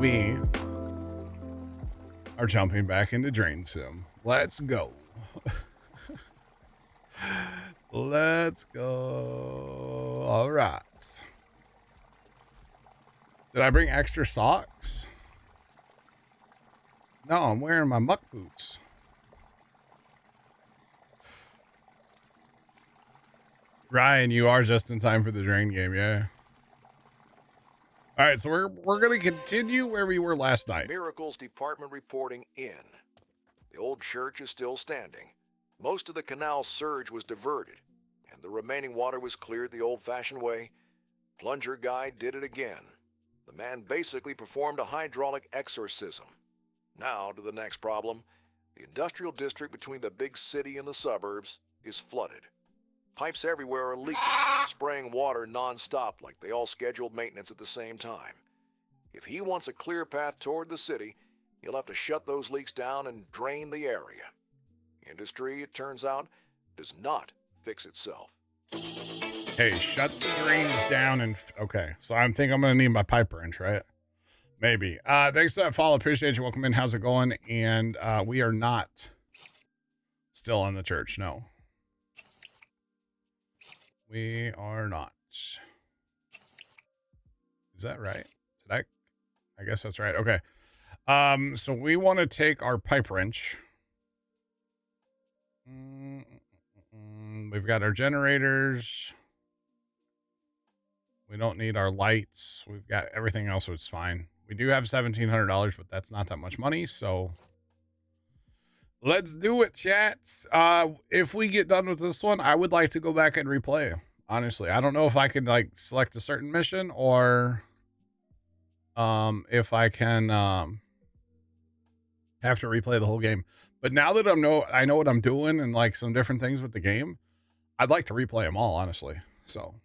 We are jumping back into DrainSim. Let's go. Let's go. All right. Did I bring extra socks? No, I'm wearing my muck boots. Ryan, you are just in time for the drain game, yeah. All right, so we're gonna continue where we were last night. Miracles department reporting in. The old church is still standing. Most of the canal surge was diverted, and the remaining water was cleared the old-fashioned way. Plunger guy did it again. The man basically performed a hydraulic exorcism. Now to the next problem. The industrial district between the big city and the suburbs is flooded. Pipes everywhere are leaking, spraying water non-stop like they all scheduled maintenance at the same time. If he wants a clear path toward the city, he'll have to shut those leaks down and drain the area. Industry, it turns out, does not fix itself. Hey, shut the drains down and... okay, so I think I'm going to need my pipe wrench, right? Maybe. Thanks for that follow. Appreciate you. Welcome in. How's it going? And we are not still on the church. No. We are not. Is that right? Did I guess that's right. Okay. So we want to take our pipe wrench. We've got our generators. We don't need our lights. We've got everything else, so it's fine. We do have $1,700, but that's not that much money, so let's do it, chats. If we get done with this one, I would like to go back and replay. Honestly, I don't know if I can like select a certain mission or if I can have to replay the whole game. But now that I know what I'm doing and like some different things with the game, I'd like to replay them all, honestly. So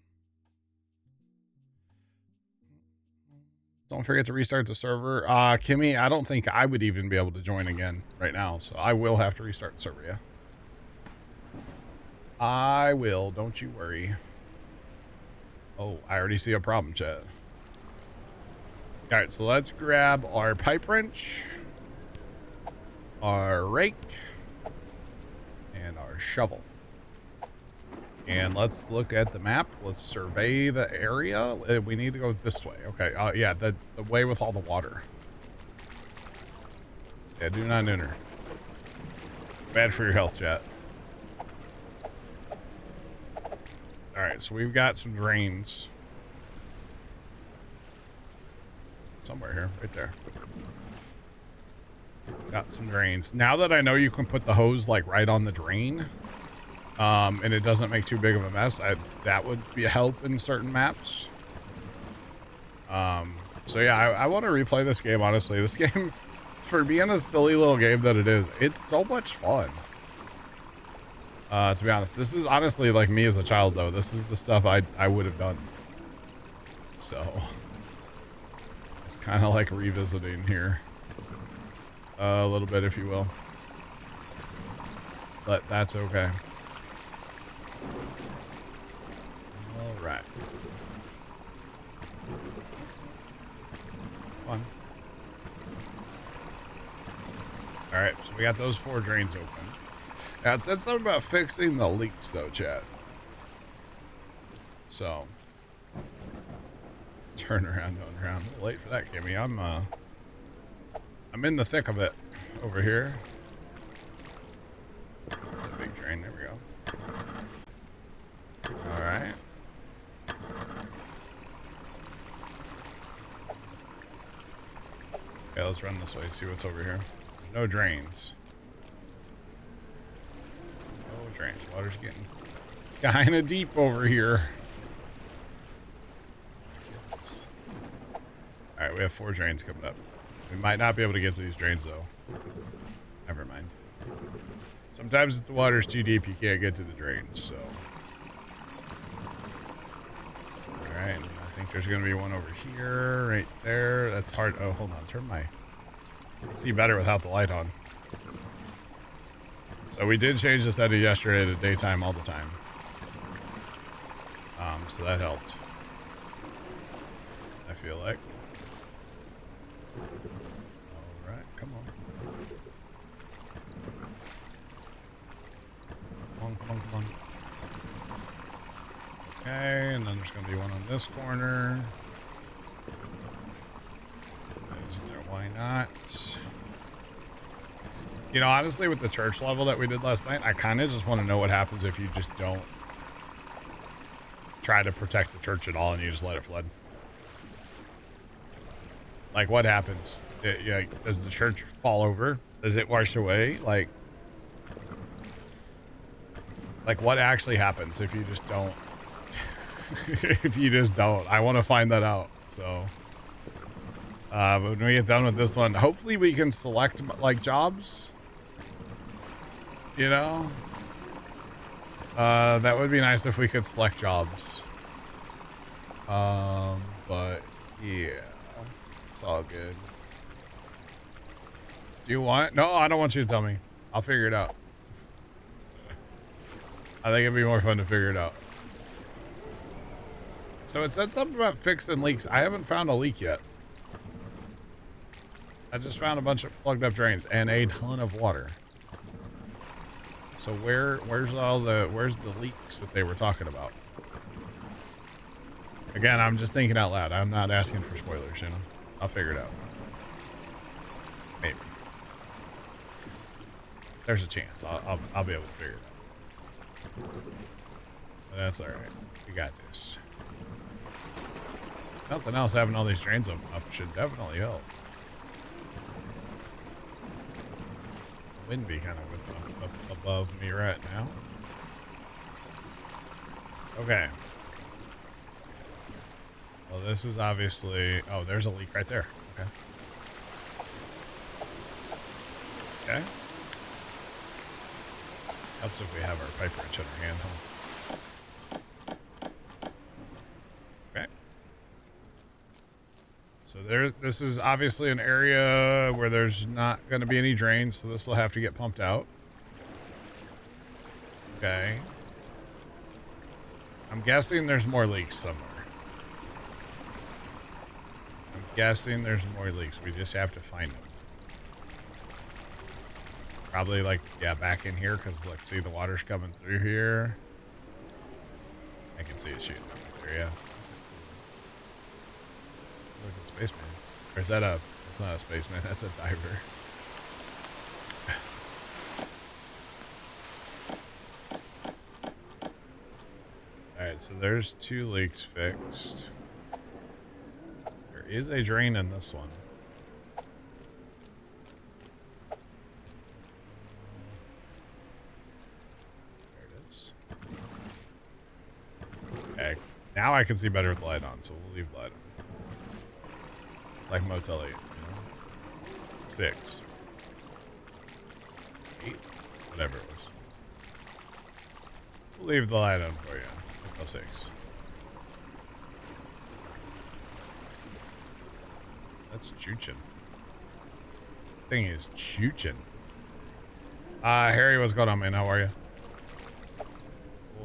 don't forget to restart the server. Kimmy, I don't think I would even be able to join again right now, so I will have to restart the server, yeah. I will, don't you worry. Oh, I already see a problem, chat. All right, so let's grab our pipe wrench, our rake, and our shovel. And let's look at the map. Let's survey the area. We need to go this way. Okay. Yeah, the way with all the water. Yeah, do not nooner. Bad for your health, chat. All right, so we've got some drains. Somewhere here, right there. Got some drains. Now that I know you can put the hose like right on the drain, and it doesn't make too big of a mess, that would be a help in certain maps. So yeah, I want to replay this game, honestly. This game, for being a silly little game that it is, it's so much fun. To be honest, this is honestly like me as a child, though. This is the stuff I would have done. So it's kind of like revisiting here a little bit, if you will. But that's okay. All right. Come on. All right, so we got those 4 drains open. Now, it said something about fixing the leaks, though, chat. So, turn around, going around. A little late for that, Kimmy. I'm in the thick of it over here. It's a big drain. There we go. All right. Okay, let's run this way, see what's over here. No drains. No drains. Water's getting kind of deep over here. All right, we have 4 drains coming up. We might not be able to get to these drains, though. Never mind. Sometimes if the water's too deep, you can't get to the drains, so. All right, I think there's going to be one over here, right there. That's hard. Oh, hold on. Turn my... see better without the light on. So we did change the setting yesterday to daytime all the time. So that helped. I feel like. All right, come on. Come on. Okay, and then there's going to be one on this corner. Is there? Why not? You know, honestly, with the church level that we did last night, I kind of just want to know what happens if you just don't try to protect the church at all and you just let it flood. Like, what happens? Does the church fall over? Does it wash away? Like, what actually happens if you just don't? If you just don't. I want to find that out. So, but when we get done with this one, hopefully we can select, like, jobs. You know? That would be nice if we could select jobs. But, yeah. It's all good. Do you want? No, I don't want you to tell me. I'll figure it out. I think it'd be more fun to figure it out. So it said something about fixing leaks. I haven't found a leak yet. I just found a bunch of plugged up drains and a ton of water. So where's the leaks that they were talking about? Again, I'm just thinking out loud. I'm not asking for spoilers, you know. I'll figure it out. Maybe. There's a chance. I'll be able to figure it out. But that's all right. We got this. Nothing else, having all these drains up should definitely help. The wind be kind of up above me right now. Okay. Well, this is obviously... Oh, there's a leak right there. Okay. Okay. Helps if we have our pipe wrench in our hand, huh? Okay. So this is obviously an area where there's not going to be any drains, so this will have to get pumped out. Okay. I'm guessing there's more leaks somewhere. I'm guessing there's more leaks. We just have to find them. Probably like, yeah, back in here, because let's see, the water's coming through here. I can see it shooting up through, yeah. Look at spaceman. Or is that a... It's not a spaceman, that's a diver. Alright, so there's 2 leaks fixed. There is a drain in this one. There it is. Okay, now I can see better with the light on, so we'll leave the light on. It's like Motel 8, you know? 6. 8? Whatever it was. We'll leave the light on for you. Motel 6. That's chooching. Thing is chooching. Harry, what's going on, man? How are you?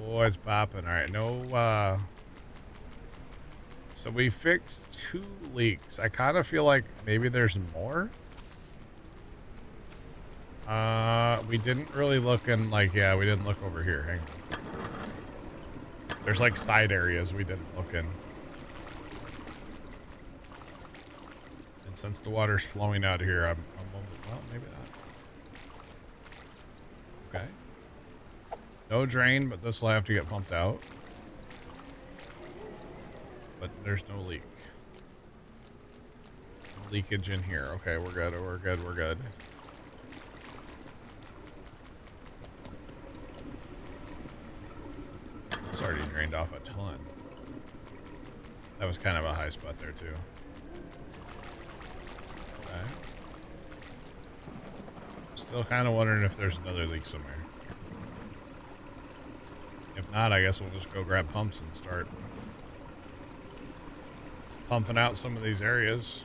What's popping? Alright, no, so we fixed 2 leaks. I kind of feel like maybe there's more. We didn't really look in, like, yeah, we didn't look over here. Hang on. There's, like, side areas we didn't look in. And since the water's flowing out of here, I'm well, maybe not. Okay. No drain, but this will have to get pumped out. But there's no leak. No leakage in here. Okay, we're good. We're good. We're good. It's already drained off a ton. That was kind of a high spot there, too. Okay. Still kind of wondering if there's another leak somewhere. If not, I guess we'll just go grab pumps and start pumping out some of these areas.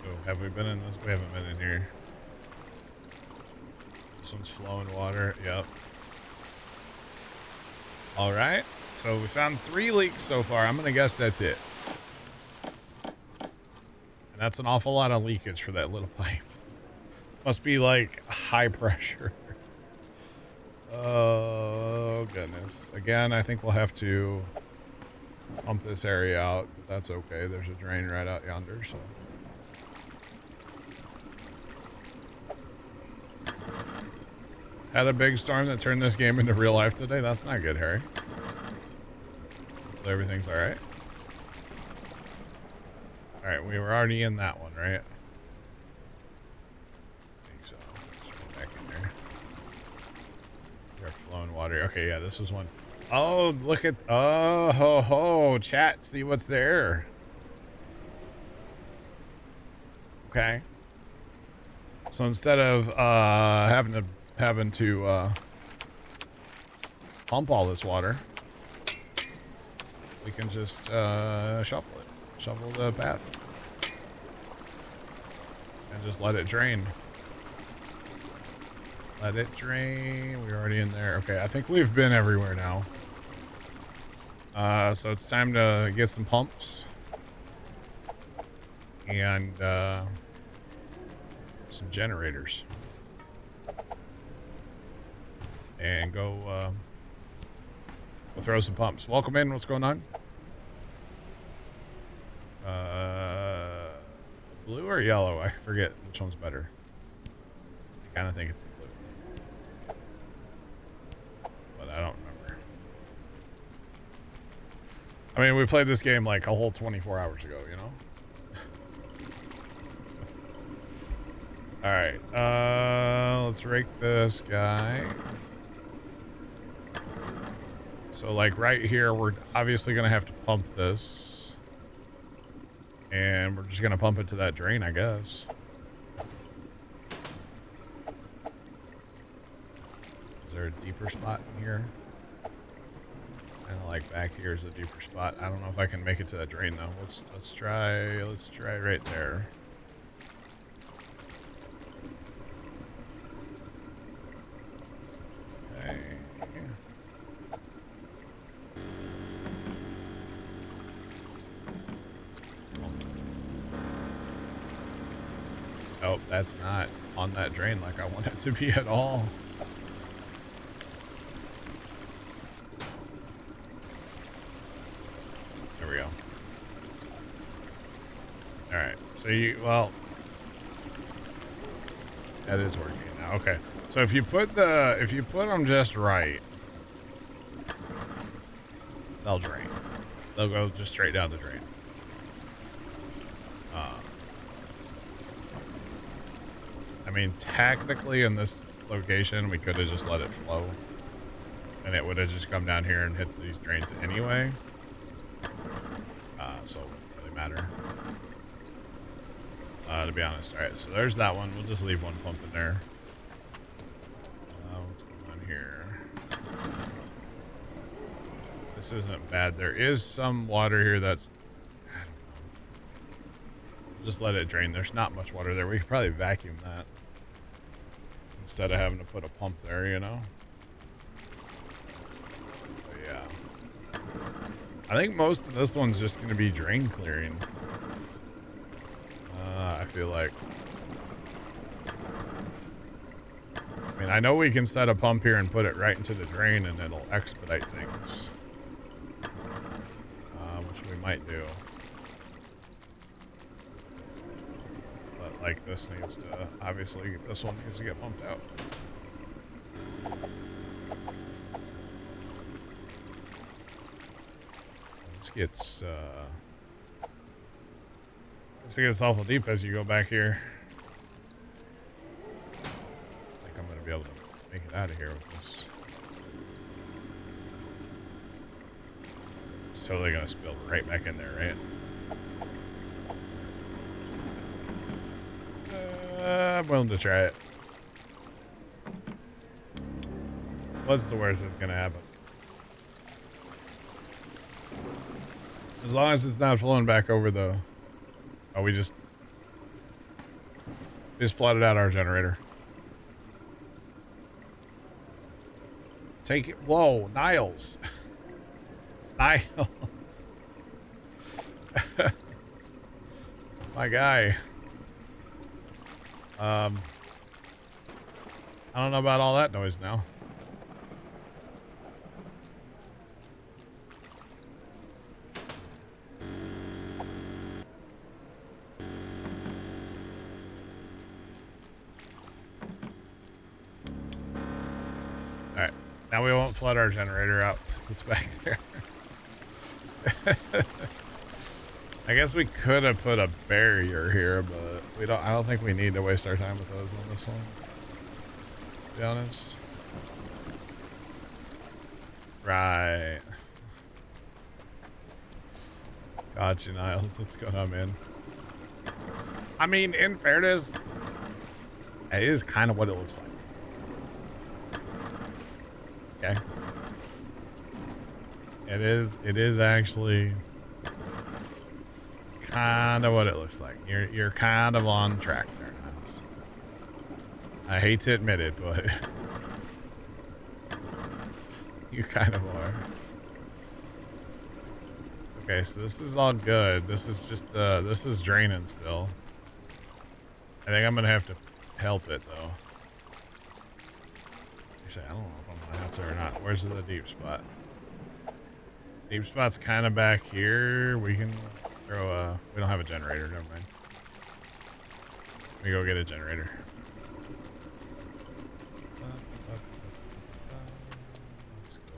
So, have we been in this? We haven't been in here. This one's flowing water. Yep. All right. So we found 3 leaks so far. I'm going to guess that's it. That's an awful lot of leakage for that little pipe. Must be like high pressure. Oh, goodness. Again, I think we'll have to pump this area out, but that's okay. There's a drain right out yonder, so. Had a big storm that turned this game into real life today. That's not good, Harry. Everything's all right. All right, we were already in that one, right? I think so. Let's go back in there. We're flowing water. Okay, yeah, this was one. Oh, look at. Oh, ho, ho. Chat, see what's there. Okay. So instead of having to pump all this water, we can just shuffle the path, and just let it drain. Let it drain. We're already in there. Okay, I think we've been everywhere now. So it's time to get some pumps and some generators, and go we'll throw some pumps. Welcome in. What's going on? Blue or yellow? I forget which one's better. I kind of think it's the blue, but I don't remember. I mean, we played this game like a whole 24 hours ago, you know? All right, let's rake this guy. So like right here, we're obviously gonna have to pump this, and we're just gonna pump it to that drain, I guess. Is there a deeper spot in here? Kind of like back here is a deeper spot. I don't know if I can make it to that drain though. Let's try right there. Okay. Oh, that's not on that drain like I want it to be at all. There we go. All right. So well, that is working now. Okay. So if you put them just right, they'll drain. They'll go just straight down the drain. I mean, technically in this location, we could have just let it flow, and it would have just come down here and hit these drains anyway. So it doesn't really matter. To be honest. All right, so there's that one. We'll just leave one pump in there. What's going on here? This isn't bad. There is some water here that's, I don't know. Just let it drain. There's not much water there. We could probably vacuum that instead of having to put a pump there, you know? But yeah. I think most of this one's just going to be drain clearing. I feel like. I mean, I know we can set a pump here and put it right into the drain and it'll expedite things. Which we might do. But like this needs to, obviously this one needs to get pumped out. This gets awful deep as you go back here. I think I'm gonna be able to make it out of here with this. It's totally gonna spill right back in there, right? I'm willing to try it. What's the worst that's gonna happen? As long as it's not flowing back over the... Oh, we just flooded out our generator. Take it. Whoa, Niles. Niles. My guy. I don't know about all that noise now. Alright. Now we won't flood our generator out since it's back there. I guess we could have put a barrier here, but I don't think we need to waste our time with those on this one. To be honest. Right. Gotcha, Niles. Let's go on in. I mean, in fairness, it is kind of what it looks like. Okay. It is actually kind of what it looks like. You're kind of on track there, Niles. I hate to admit it, but you kind of are. Okay, so this is all good. This is just this is draining still. I think I'm gonna have to help it though. Actually, I don't know if I'm gonna have to or not. Where's the deep spot? Deep spot's kind of back here. We can throw a... We don't have a generator. Never mind. Let me go get a generator. Let's go.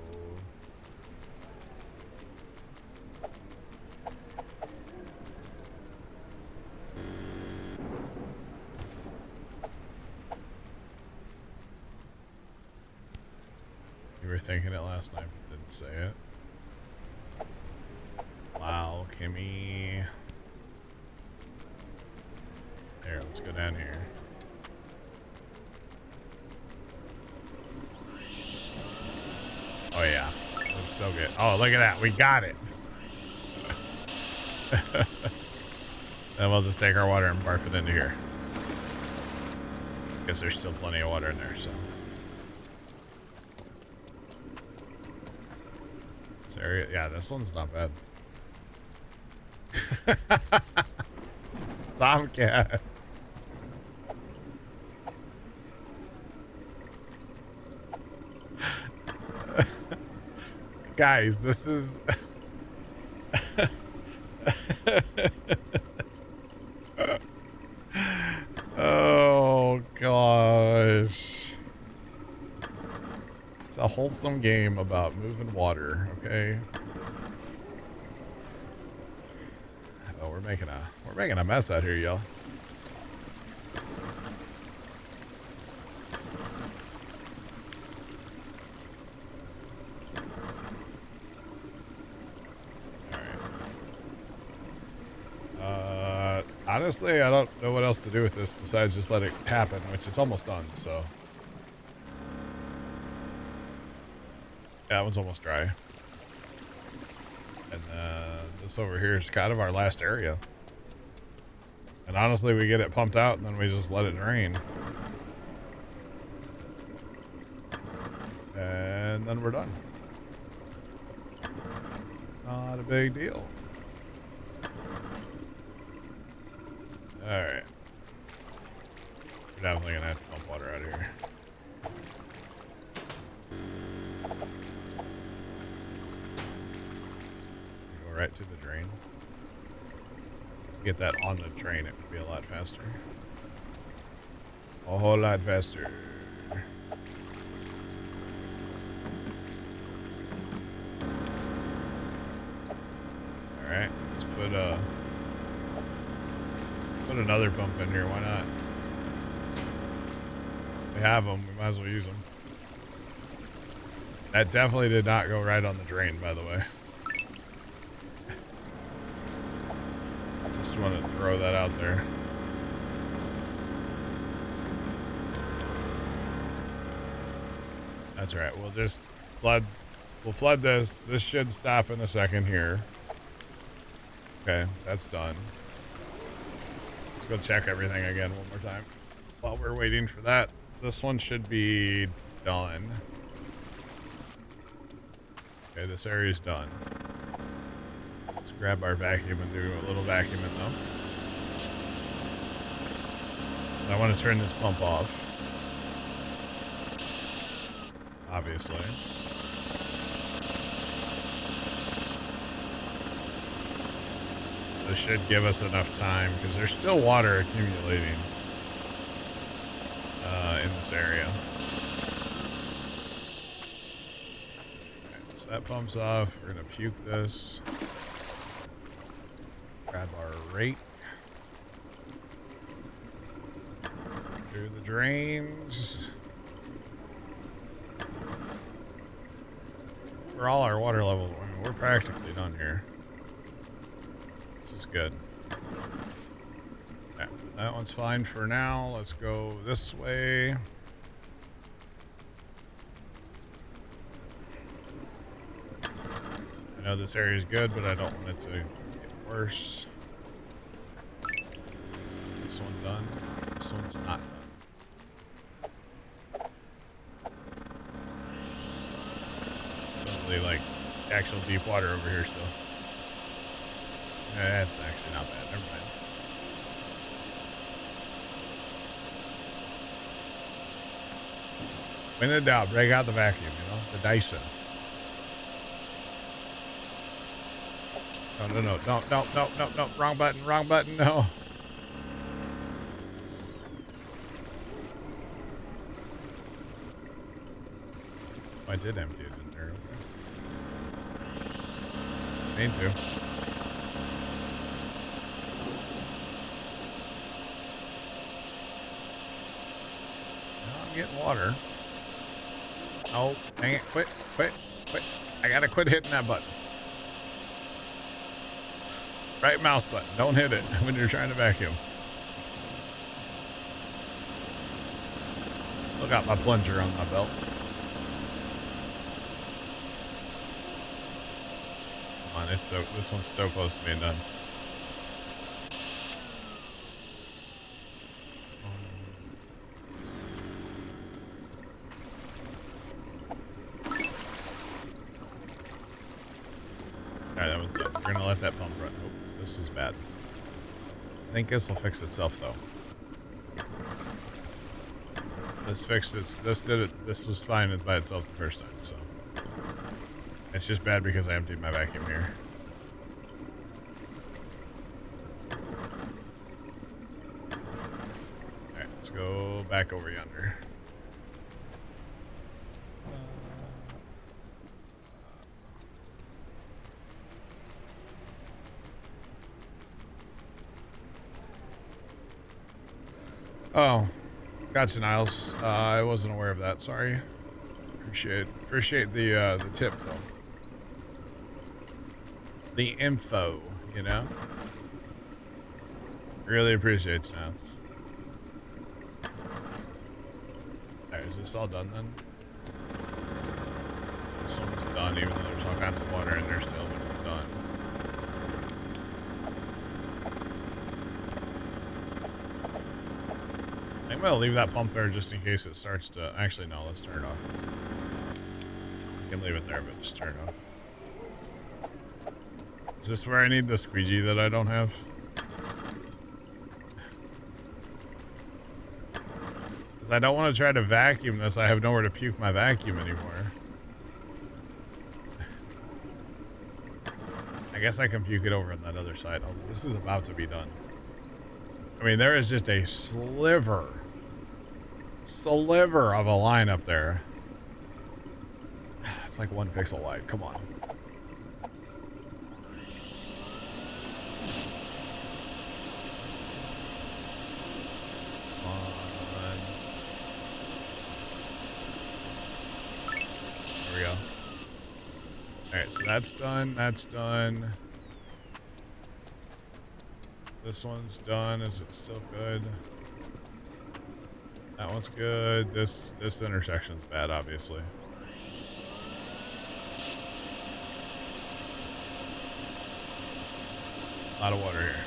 You were thinking it last night, but didn't say it. Wow, Kimmy. There, let's go down here. Oh yeah, looks so good. Oh, look at that, we got it. Then we'll just take our water and barf it into here. Guess there's still plenty of water in there, so. This area, yeah, this one's not bad. Tomcats. Guys, this is oh gosh. It's a wholesome game about moving water, okay? Oh, we're making a mess out here, y'all. Alright. Honestly, I don't know what else to do with this besides just let it happen, which it's almost done, so. Yeah, that one's almost dry. And this over here is kind of our last area. And honestly, we get it pumped out and then we just let it drain. And then we're done. Not a big deal. Alright. We're definitely gonna have to pump water out of here. Go right to the drain. Get that on the train, it would be a lot faster. A whole lot faster. Alright, let's put another pump in here, why not? We have them, we might as well use them. That definitely did not go right on the drain, by the way. Just want to throw that out there. That's right. We'll just flood. We'll flood this. This should stop in a second here. Okay, that's done. Let's go check everything again one more time. While we're waiting for that, this one should be done. Okay, this area's done. Let's grab our vacuum and do a little vacuuming though. I want to turn this pump off. Obviously. So this should give us enough time because there's still water accumulating in this area. Okay, so that pump's off. We're gonna puke this. Grab our rake. Do the drains. For all our water levels, I mean, we're practically done here. This is good. Okay, that one's fine for now. Let's go this way. I know this area is good, but I don't want it to get worse. Is this one done? This one's not done. Like actual deep water over here still. That's actually not bad. Never mind. When in doubt, break out the vacuum, you know? The Dyson. No. Wrong button, no. Oh, I did empty it in there. Need to. Now I'm getting water. Oh, dang it. Quit. I gotta quit hitting that button. Right mouse button. Don't hit it when you're trying to vacuum. Still got my plunger on my belt. Come on, this one's so close to being done. Alright, that was done. We're gonna let that pump run. Oh, this is bad. I think this will fix itself though. This fixed it. This did it. This was fine by itself the first time, so. It's just bad because I emptied my vacuum here. Alright, let's go back over yonder. Oh, gotcha, Niles. I wasn't aware of that. Sorry. Appreciate the tip though. The info, you know. Really appreciate it, Niles. Alright, is this all done then? This one's done, even though there's all kinds of water in there still, but it's done. I'm gonna leave that pump there just in case it starts to. Actually, no, let's turn it off. You can leave it there, but just turn it off. Is this where I need the squeegee that I don't have? Because I don't want to try to vacuum this. I have nowhere to puke my vacuum anymore. I guess I can puke it over on that other side. Oh, this is about to be done. I mean, there is just a sliver of a line up there. It's like 1 pixel wide. Come on. There we go. Alright, so that's done. That's done. This one's done. Is it still good? That one's good. This intersection's bad, obviously. A lot of water here.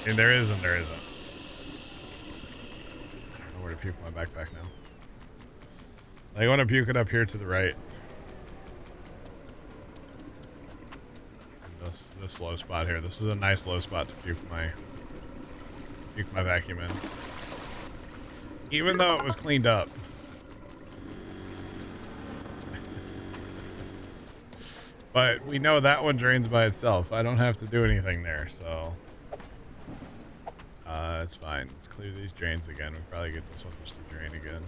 And there is and there isn't. I don't know where to puke my backpack now. I want to puke it up here to the right. This low spot here. This is a nice low spot to puke my vacuum in. Even though it was cleaned up. But we know that one drains by itself. I don't have to do anything there, so it's fine. Let's clear these drains again. We probably get this one just to drain again.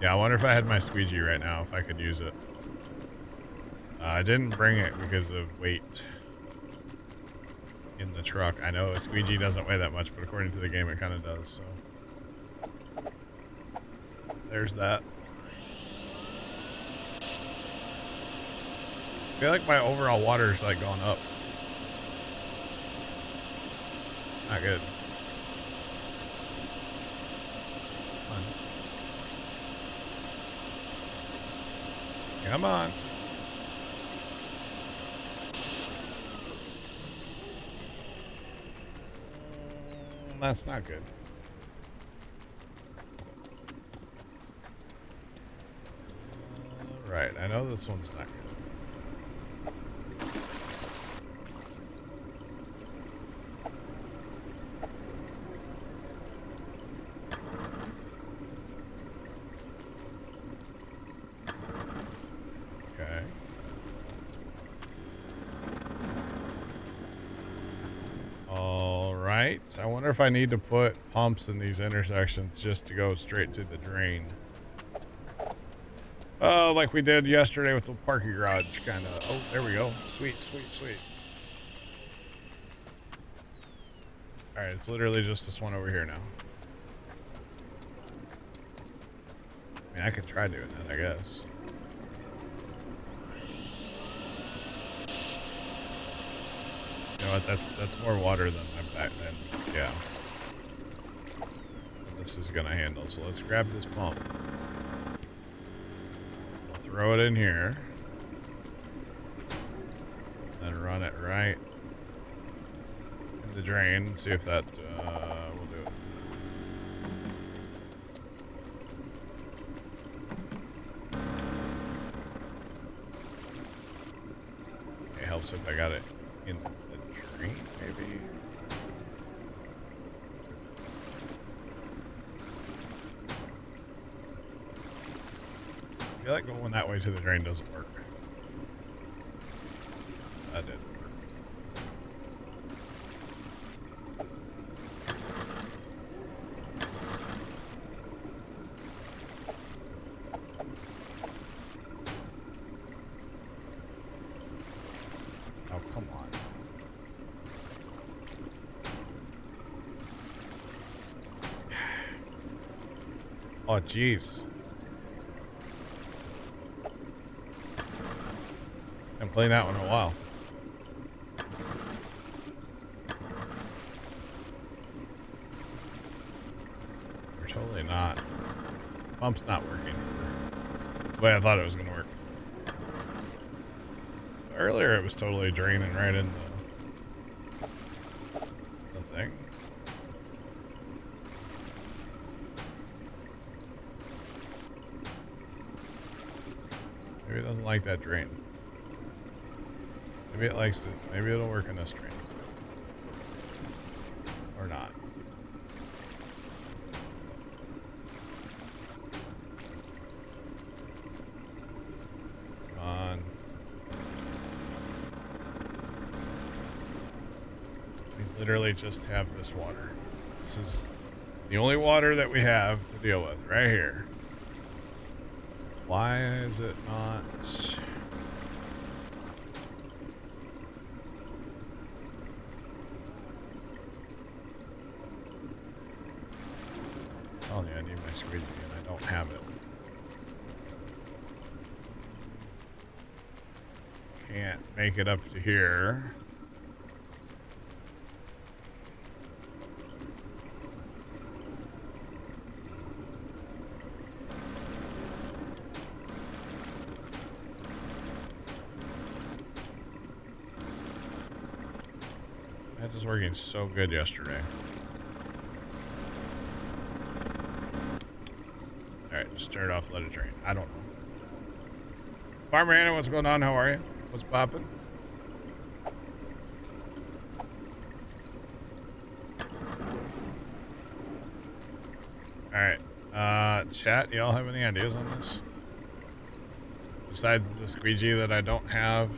Yeah, I wonder if I had my squeegee right now, if I could use it. I didn't bring it because of weight in the truck. I know a squeegee doesn't weigh that much, but according to the game, it kind of does, so. There's that. I feel like my overall water is like going up. It's not good. Come on. That's not good. Right, I know this one's not good. Okay. All right. I wonder if I need to put pumps in these intersections just to go straight to the drain. Like we did yesterday with the parking garage, kind of. Oh, there we go. Sweet, sweet, sweet. All right, it's literally just this one over here now. I mean, I could try doing that, I guess. You know what? That's more water than I'm back then. Yeah. This is gonna handle. So let's grab this pump. Throw it in here. Then run it right in the drain and see if that will do it. It helps if I got it in the drain, maybe. I feel like going that way to the drain doesn't work. That didn't work. Oh, come on. Oh, jeez. Haven't played that one in a while. We're totally not. Pump's not working. The way I thought it was going to work. Earlier it was totally draining right in the thing. Maybe it doesn't like that drain. Maybe it likes it. Maybe it'll work in this drain. Or not. Come on. We literally just have this water. This is the only water that we have to deal with right here. Why is it not... I need my squeegee and I don't have it. Can't make it up to here. That was working so good yesterday. Alright, just start off, let it drain. I don't know. Farmer Anna, what's going on? How are you? What's poppin'? Chat, y'all have any ideas on this? Besides the squeegee that I don't have.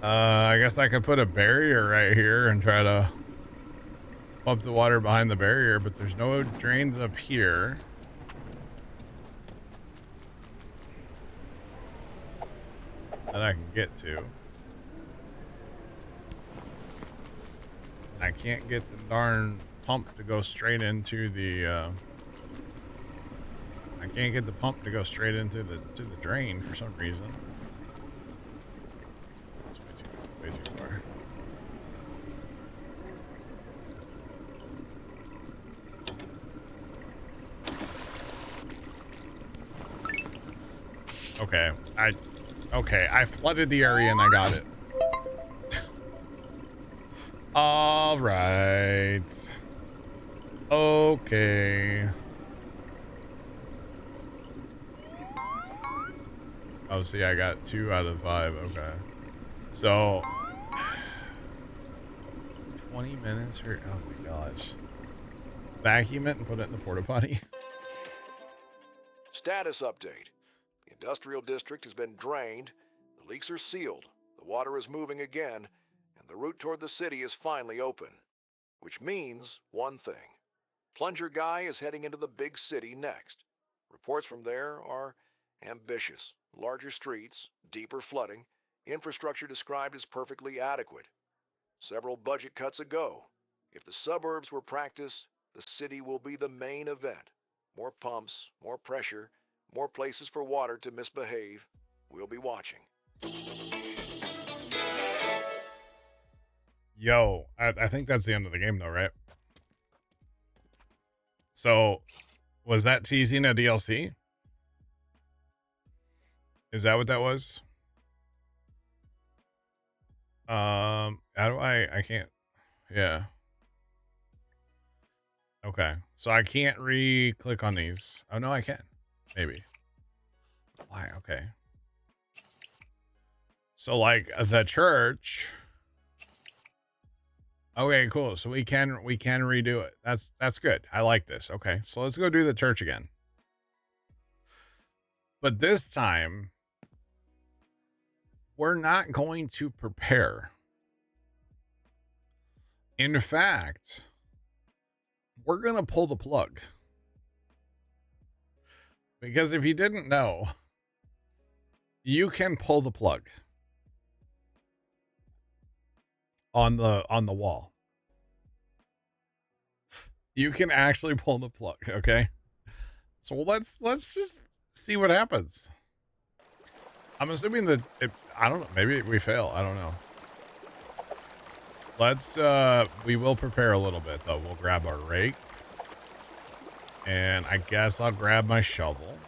I guess I could put a barrier right here and try to pump the water behind the barrier, but there's no drains up here. That I can get to. I can't get the darn pump to go straight into the, I can't get the pump to go straight into the drain for some reason. That's way too far. Okay, I flooded the area and I got it. All right. Okay. Oh, see, I got 2 out of 5. Okay. So 20 minutes or oh my gosh. Vacuum it and put it in the porta potty. Status update. The industrial district has been drained, the leaks are sealed, the water is moving again, and the route toward the city is finally open. Which means one thing. Plunger Guy is heading into the big city next. Reports from there are ambitious. Larger streets, deeper flooding, infrastructure described as perfectly adequate. Several budget cuts ago. If the suburbs were practice, the city will be the main event. More pumps, more pressure, more places for water to misbehave. We'll be watching. Yo, I think that's the end of the game though, right? So, was that teasing a DLC? Is that what that was? How do I can't, yeah. Okay, so I can't re-click on these. Oh no, I can. Maybe. Why? Okay. So like the church. Okay, cool. So we can redo it. That's good. I like this. Okay, so let's go do the church again. But this time, we're not going to prepare. In fact, we're going to pull the plug. Because if you didn't know, you can pull the plug on the wall. You can actually pull the plug, okay? So let's just see what happens. I'm assuming that I don't know, maybe we fail. I don't know. Let's we will prepare a little bit though. We'll grab our rake. And I guess I'll grab my shovel.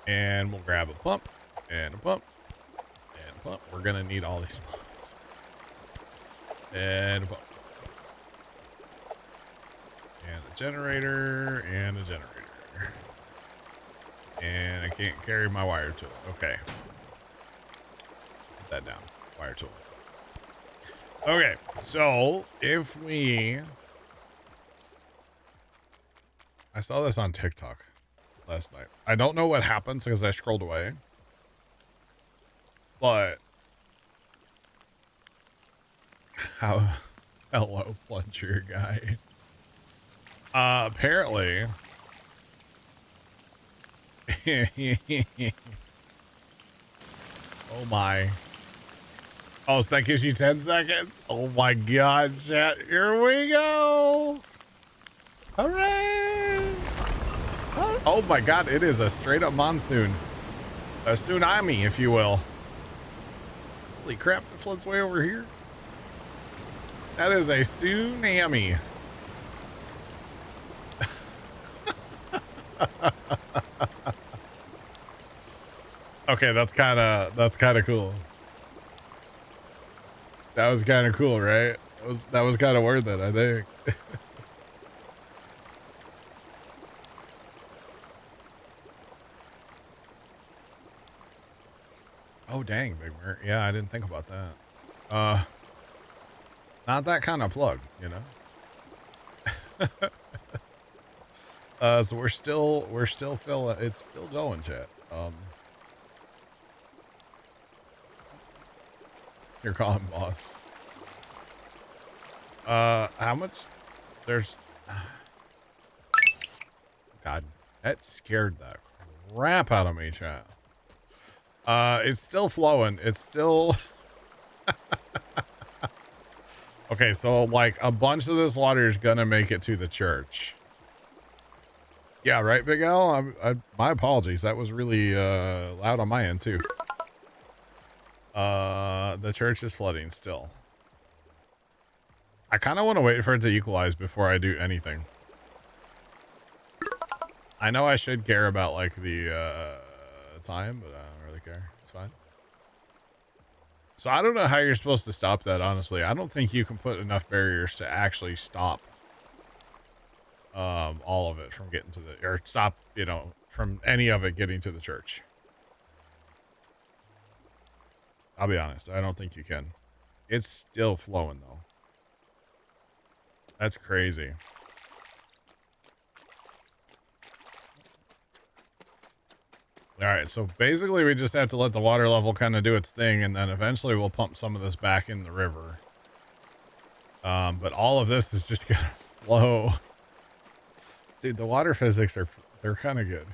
And we'll grab a pump and a pump and a pump. We're gonna need all these pumps. And a pump. And a generator and a generator. And I can't carry my wire tool. Okay. Put that down. Wire tool. Okay, so if we... I saw this on TikTok last night. I don't know what happens because I scrolled away. But... Hello, plunger guy. Apparently... Oh my. Oh, so that gives you 10 seconds? Oh my god, chat. Here we go. Hooray. Oh my god, it is a straight up monsoon. A tsunami, if you will. Holy crap, it floats way over here. That is a tsunami. Okay, that's kind of cool. That was kind of cool, right? That was kind of worth it, I think. Oh dang, Big Mer. Yeah, I didn't think about that. Not that kind of plug, you know? So we're still filling, it's still going, chat. You're calling boss. How much? There's, God, that scared the crap out of me, chat. It's still flowing. It's still, okay. So like a bunch of this water is gonna make it to the church. Yeah, right, Big L? My apologies. That was really loud on my end, too. The church is flooding still. I kind of want to wait for it to equalize before I do anything. I know I should care about, like, the time, but I don't really care. It's fine. So I don't know how you're supposed to stop that, honestly. I don't think you can put enough barriers to actually stop all of it from getting to the, or stop, you know, from any of it getting to the church. I'll be honest, I don't think you can. It's still flowing though. That's crazy. All right, so basically we just have to let the water level kind of do its thing, and then eventually we'll pump some of this back in the river. But all of this is just gonna flow. Dude, the water physics are, they're kind of good.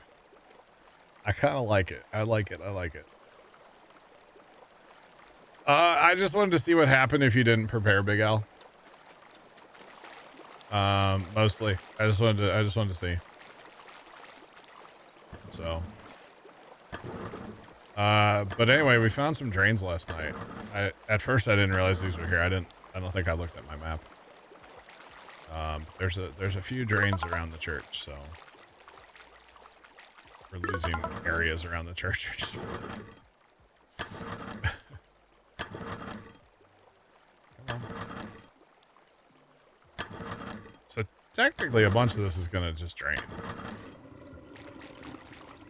I kind of like it. I like it. I like it. I just wanted to see what happened if you didn't prepare, Big Al. Mostly. I just wanted to see. So. But anyway, we found some drains last night. At first I didn't realize these were here. I don't think I looked at my map. There's a few drains around the church, so we're losing areas around the church. Come on. So technically a bunch of this is gonna just drain.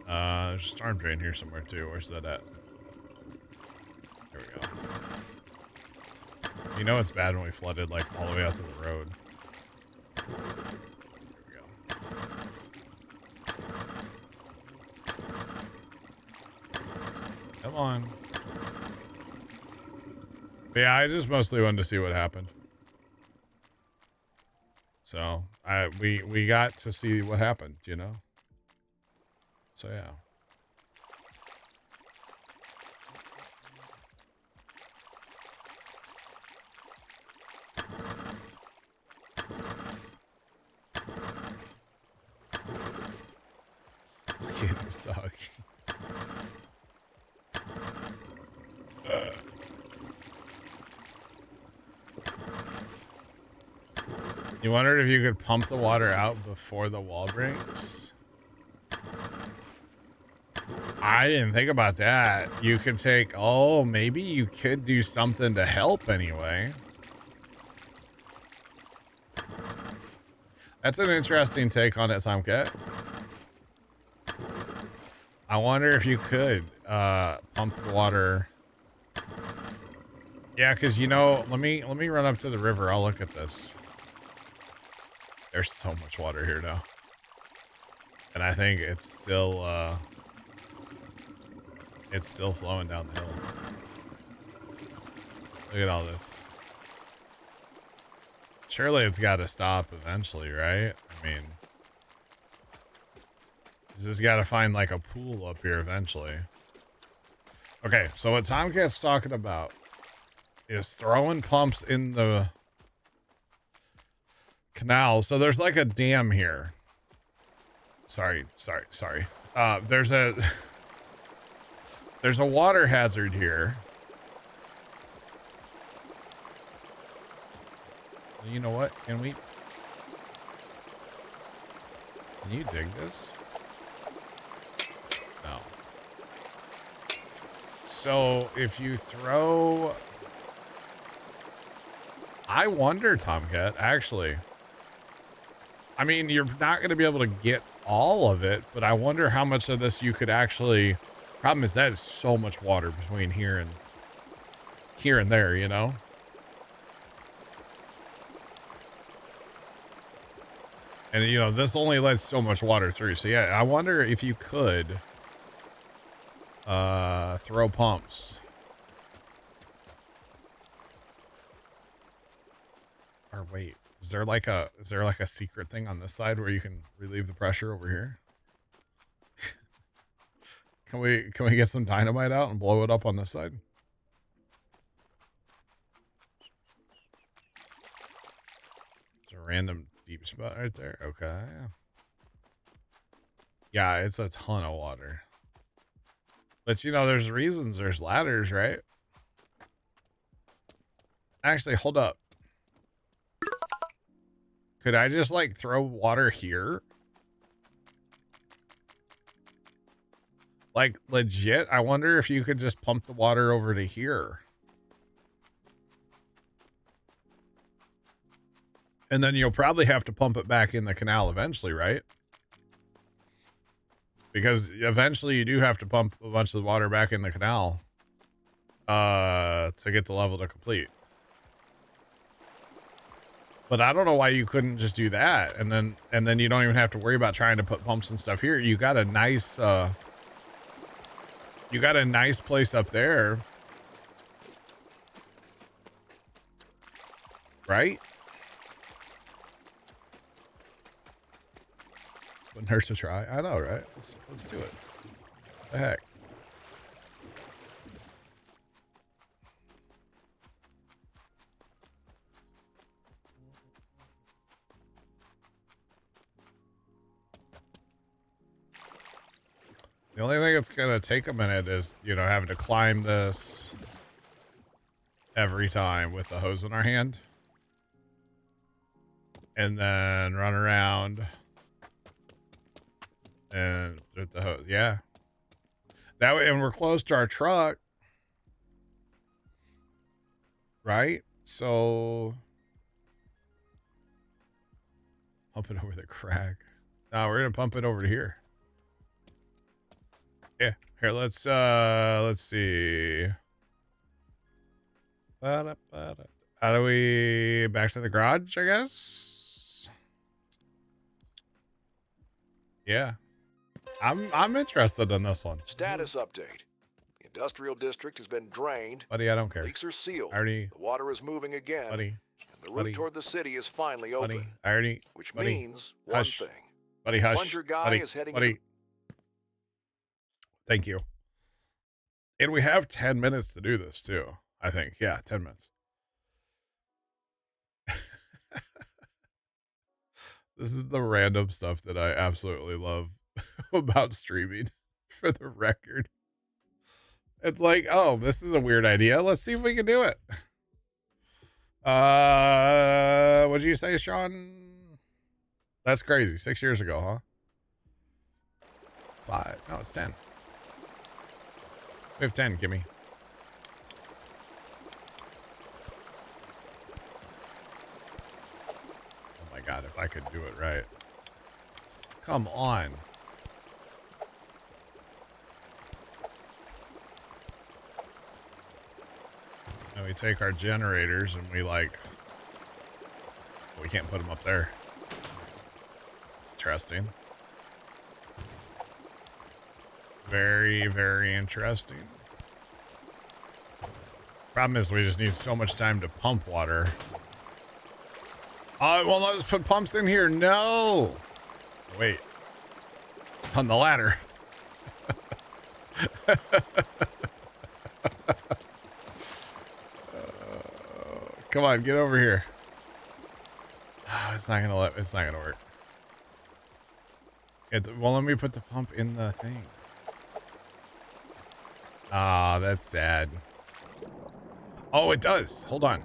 There's a storm drain here somewhere too. Where's that at? There we go. You know it's bad when we flooded like all the way out to the road. There we go. Come on. But yeah, I just mostly wanted to see what happened. So we got to see what happened, you know? So yeah. It's getting soggy. You wondered if you could pump the water out before the wall breaks? I didn't think about that. You could take, oh, maybe you could do something to help anyway. That's an interesting take on it, Tomcat. I wonder if you could pump the water. Yeah, because you know, let me run up to the river. I'll look at this. There's so much water here now. And I think it's still flowing down the hill. Look at all this. Surely it's got to stop eventually, right? I mean, it's just got to find like a pool up here eventually. Okay, so what Tomcat's talking about is throwing pumps in the canal. So there's like a dam here. Sorry. There's a water hazard here. You know what? Can you dig this? No. So if you throw, I wonder, Tomcat, actually, I mean, you're not going to be able to get all of it, but I wonder how much of this you could actually, problem is that is so much water between here and there, you know? And, you know, this only lets so much water through. So, yeah, I wonder if you could throw pumps. Or wait, is there like a secret thing on this side where you can relieve the pressure over here? Can we get some dynamite out and blow it up on this side? It's a random deep spot right there. Okay. Yeah, it's a ton of water. But you know, there's reasons there's ladders, right? Actually, hold up. Could I just like throw water here? Like legit? I wonder if you could just pump the water over to here. And then you'll probably have to pump it back in the canal eventually, right? Because eventually you do have to pump a bunch of the water back in the canal to get the level to complete. But I don't know why you couldn't just do that, and then you don't even have to worry about trying to put pumps and stuff here. You got a nice place up there, right? Wouldn't hurt to try. I know, right? Let's do it. The heck. The only thing that's gonna take a minute is, you know, having to climb this every time with the hose in our hand. And then run around and with the hose. Yeah. That way, and we're close to our truck. Right? So pump it over the crack. No, we're gonna pump it over to here. Yeah. Here, let's see. How do we back to the garage, I guess? Yeah. I'm interested in this one. Status update. The industrial district has been drained. Buddy, I don't care. Leaks are sealed. The water is moving again. Buddy. And the route toward the city is finally open. Which means one thing. Buddy, hush. Plunger guy is heading to... Thank you. And we have 10 minutes to do this too, I think. Yeah, 10 minutes. This is the random stuff that I absolutely love about streaming, for the record. It's like, oh, this is a weird idea. Let's see if we can do it. What'd you say, Sean? That's crazy. 6 years ago, huh? 5. No, it's 10. We have 10, gimme. Oh my god, if I could do it right. Come on. And we take our generators and we like... We can't put them up there. Interesting. Very, very interesting. Problem is we just need so much time to pump water. Oh, well, let's put pumps in here. No. Wait. On the ladder. Come on, get over here. Oh, it's not gonna work. Well, let me put the pump in the thing. Ah, that's sad. Oh, it does. Hold on.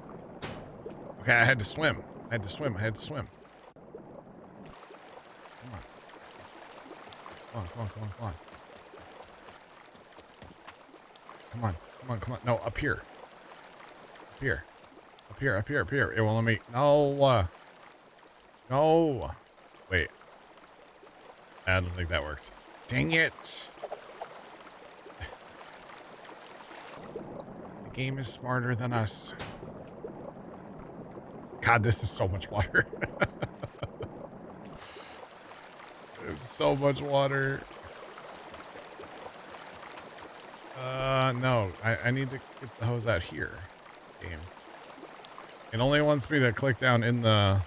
Okay, I had to swim. I had to swim. Come on. No, up here. Up here. It won't let me. No. No. Wait. I don't think that worked. Dang it. The game is smarter than us. God, this is so much water. It's so much water. No, I need to get the hose out here. Game. It only wants me to click down in the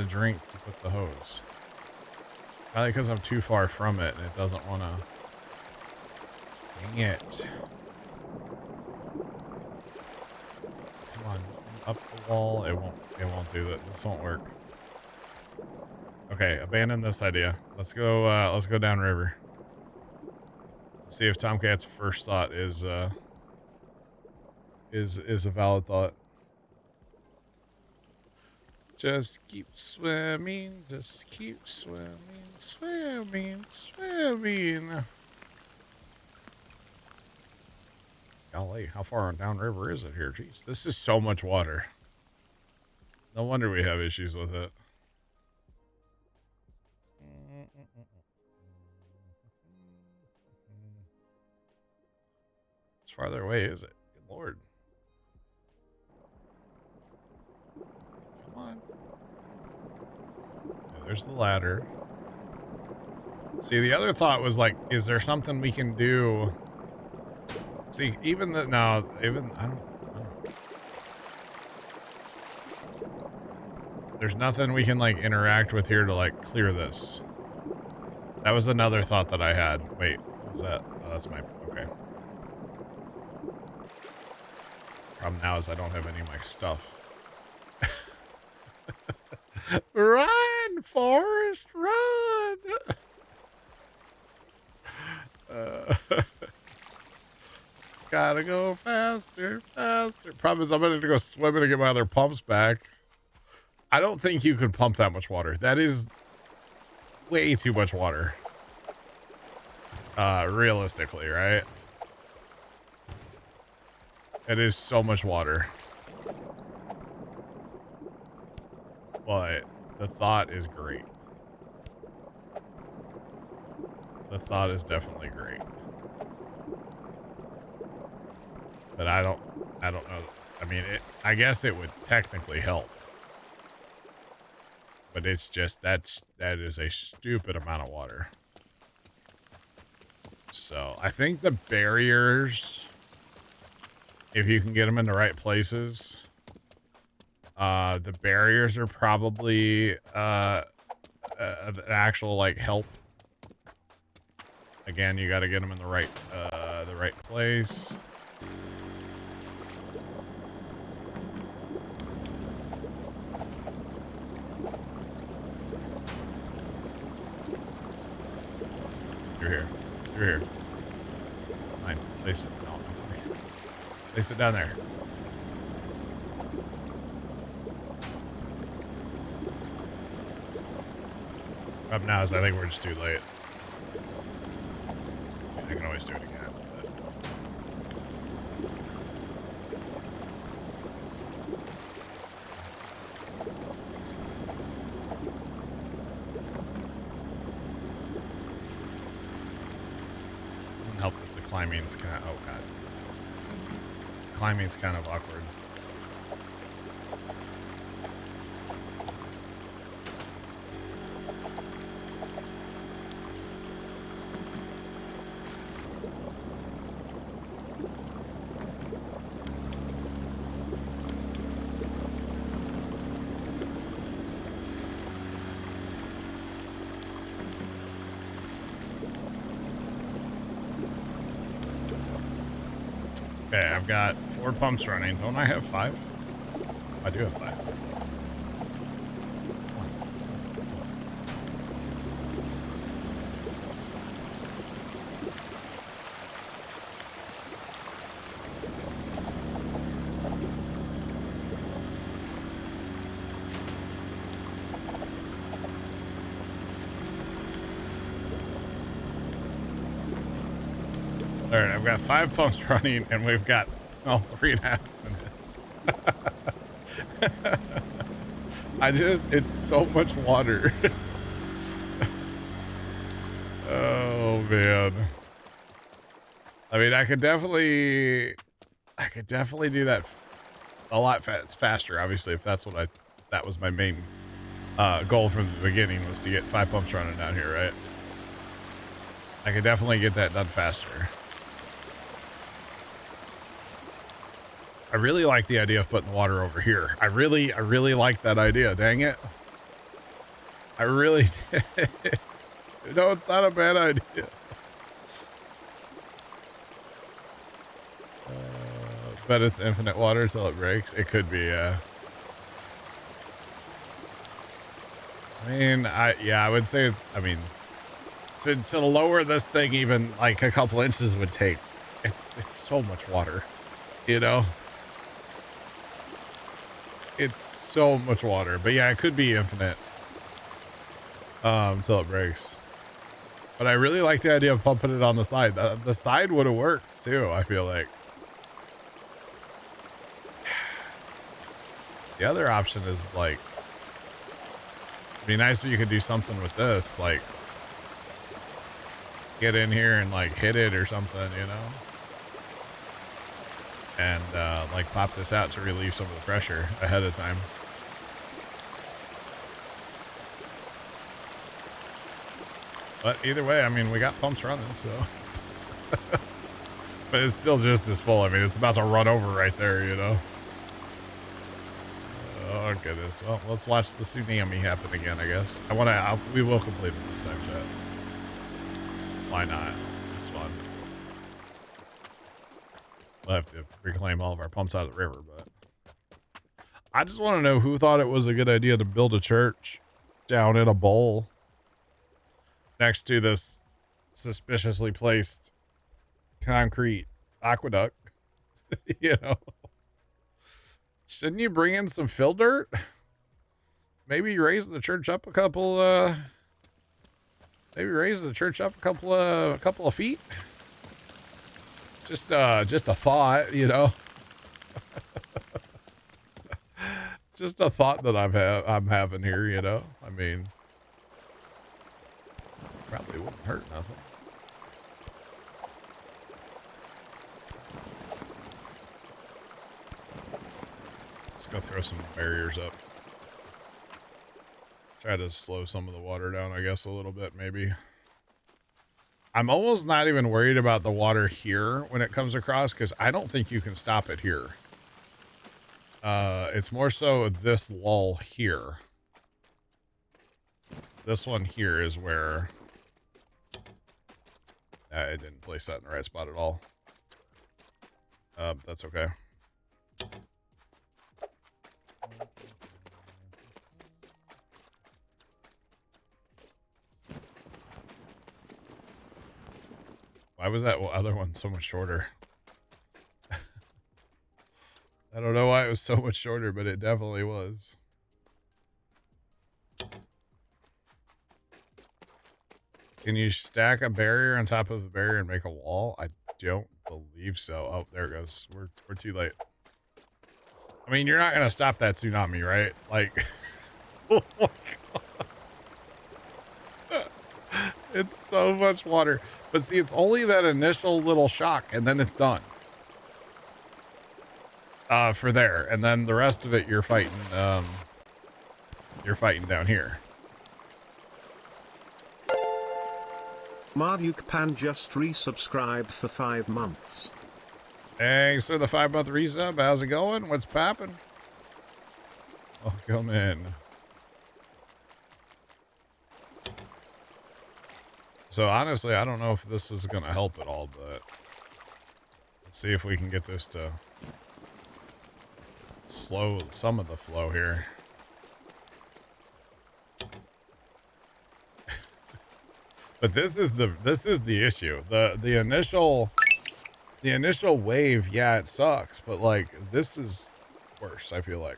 drink to put the hose. Probably because I'm too far from it and it doesn't want to. Dang it. Come on, up the wall. It won't do that. This won't work. Okay, abandon this idea. Let's go downriver. See if Tomcat's first thought is a valid thought. Just keep swimming, just keep swimming, swimming, swimming. Golly, how far downriver is it here? Jeez, this is so much water. No wonder we have issues with it. How farther away is it? Good Lord. Come on. Yeah, there's the ladder. See, the other thought was like, is there something we can do? See, even the, no, even, I don't. There's nothing we can like interact with here to like clear this. That was another thought that I had. Wait, what was that? Oh, that's my, okay. Problem now is I don't have any of my stuff. Run, Forrest, run! Gotta go faster, faster. Problem is I'm gonna have to go swimming to get my other pumps back. I don't think you could pump that much water. That is way too much water. Realistically, right? It is so much water. But the thought is great. The thought is definitely great. But I don't know. I mean, I guess it would technically help. But it's just, that is a stupid amount of water. So I think the barriers, if you can get them in the right places, the barriers are probably an actual like help. Again, you got to get them in the right place. You're here. You're here. Fine. Place it. No. Place it down there. Up now is I think we're just too late. I can always do it again. Doesn't help that the climbing's kind of, oh god. Climbing's kind of awkward. Okay, I've got 4 pumps running. Don't I have 5? I do have 5. All right, I've got 5 pumps running, and we've got 3.5 minutes. It's so much water. Oh man. I mean, I could definitely do that a lot faster. Obviously, if that was my main goal from the beginning was to get 5 pumps running down here, right? I could definitely get that done faster. I really like the idea of putting the water over here. I really like that idea. Dang it. I really did. No, it's not a bad idea. But it's infinite water till it breaks. It could be, I mean, I would say, I mean, to lower this thing even like a couple inches would take, it's so much water, you know? It's so much water, but yeah, it could be infinite, till it breaks. But I really like the idea of pumping it on the side. The side would have worked too, I feel like. The other option is like, it'd be nice if you could do something with this, like get in here and like hit it or something, you know? And like pop this out to relieve some of the pressure ahead of time. But either way, I mean, we got pumps running, so. But it's still just as full. I mean, it's about to run over right there, you know? Oh, goodness. Well, let's watch the tsunami happen again, I guess. We will complete it this time, chat. Why not? It's fun. We'll have to reclaim all of our pumps out of the river, but. I just want to know who thought it was a good idea to build a church down in a bowl next to this suspiciously placed concrete aqueduct. You know, shouldn't you bring in some fill dirt? Maybe raise the church up a couple couple of feet. Just a thought, you know. Just a thought that I'm having here, you know. I mean, probably wouldn't hurt nothing. Let's go throw some barriers up. Try to slow some of the water down, I guess, a little bit, maybe. I'm almost not even worried about the water here when it comes across, because I don't think you can stop it here. It's more so this lull here. This one here is where I didn't place that in the right spot at all. That's okay. Why was that other one so much shorter? I don't know why it was so much shorter, but it definitely was. Can you stack a barrier on top of a barrier and make a wall? I don't believe so. Oh, there it goes. We're too late. I mean, you're not gonna stop that tsunami, right? Like, oh my God. It's so much water. But see, it's only that initial little shock, and then it's done. For there, and then the rest of it, you're fighting down here. Marduk Pan just resubscribed for 5 months. Thanks for the 5-month resub. How's it going? What's poppin'? Welcome in. So honestly, I don't know if this is gonna help at all, but let's see if we can get this to slow some of the flow here. But this is the issue. The initial wave, yeah, it sucks, but like this is worse, I feel like.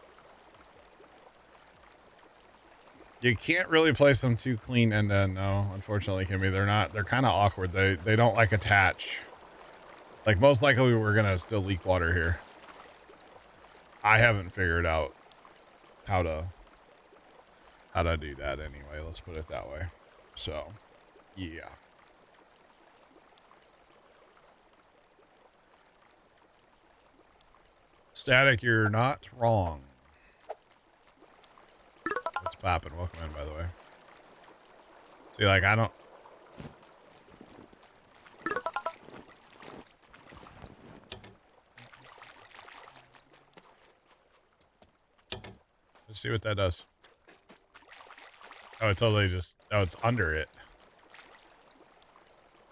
You can't really place them too clean end to end, no, unfortunately, Kimmy. They're kind of awkward. They don't like attach. Like most likely we're gonna still leak water here. I haven't figured out how to do that anyway. Let's put it that way. So, yeah. Static, you're not wrong. It's poppin'? Welcome in, by the way. See, like, I don't... Let's see what that does. Oh, it totally just... Oh, it's under it.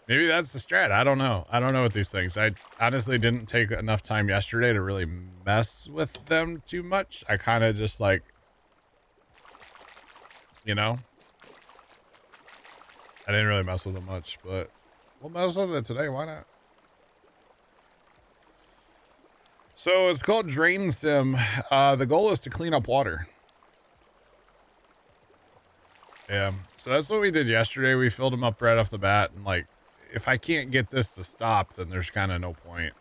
Maybe that's the strat. I don't know. I don't know with these things. I honestly didn't take enough time yesterday to really mess with them too much. I kind of just like... You know? I didn't really mess with them much, but we'll mess with it today. Why not? So it's called DrainSim. The goal is to clean up water. Yeah. So that's what we did yesterday. We filled them up right off the bat. And like, if I can't get this to stop, then there's kind of no point.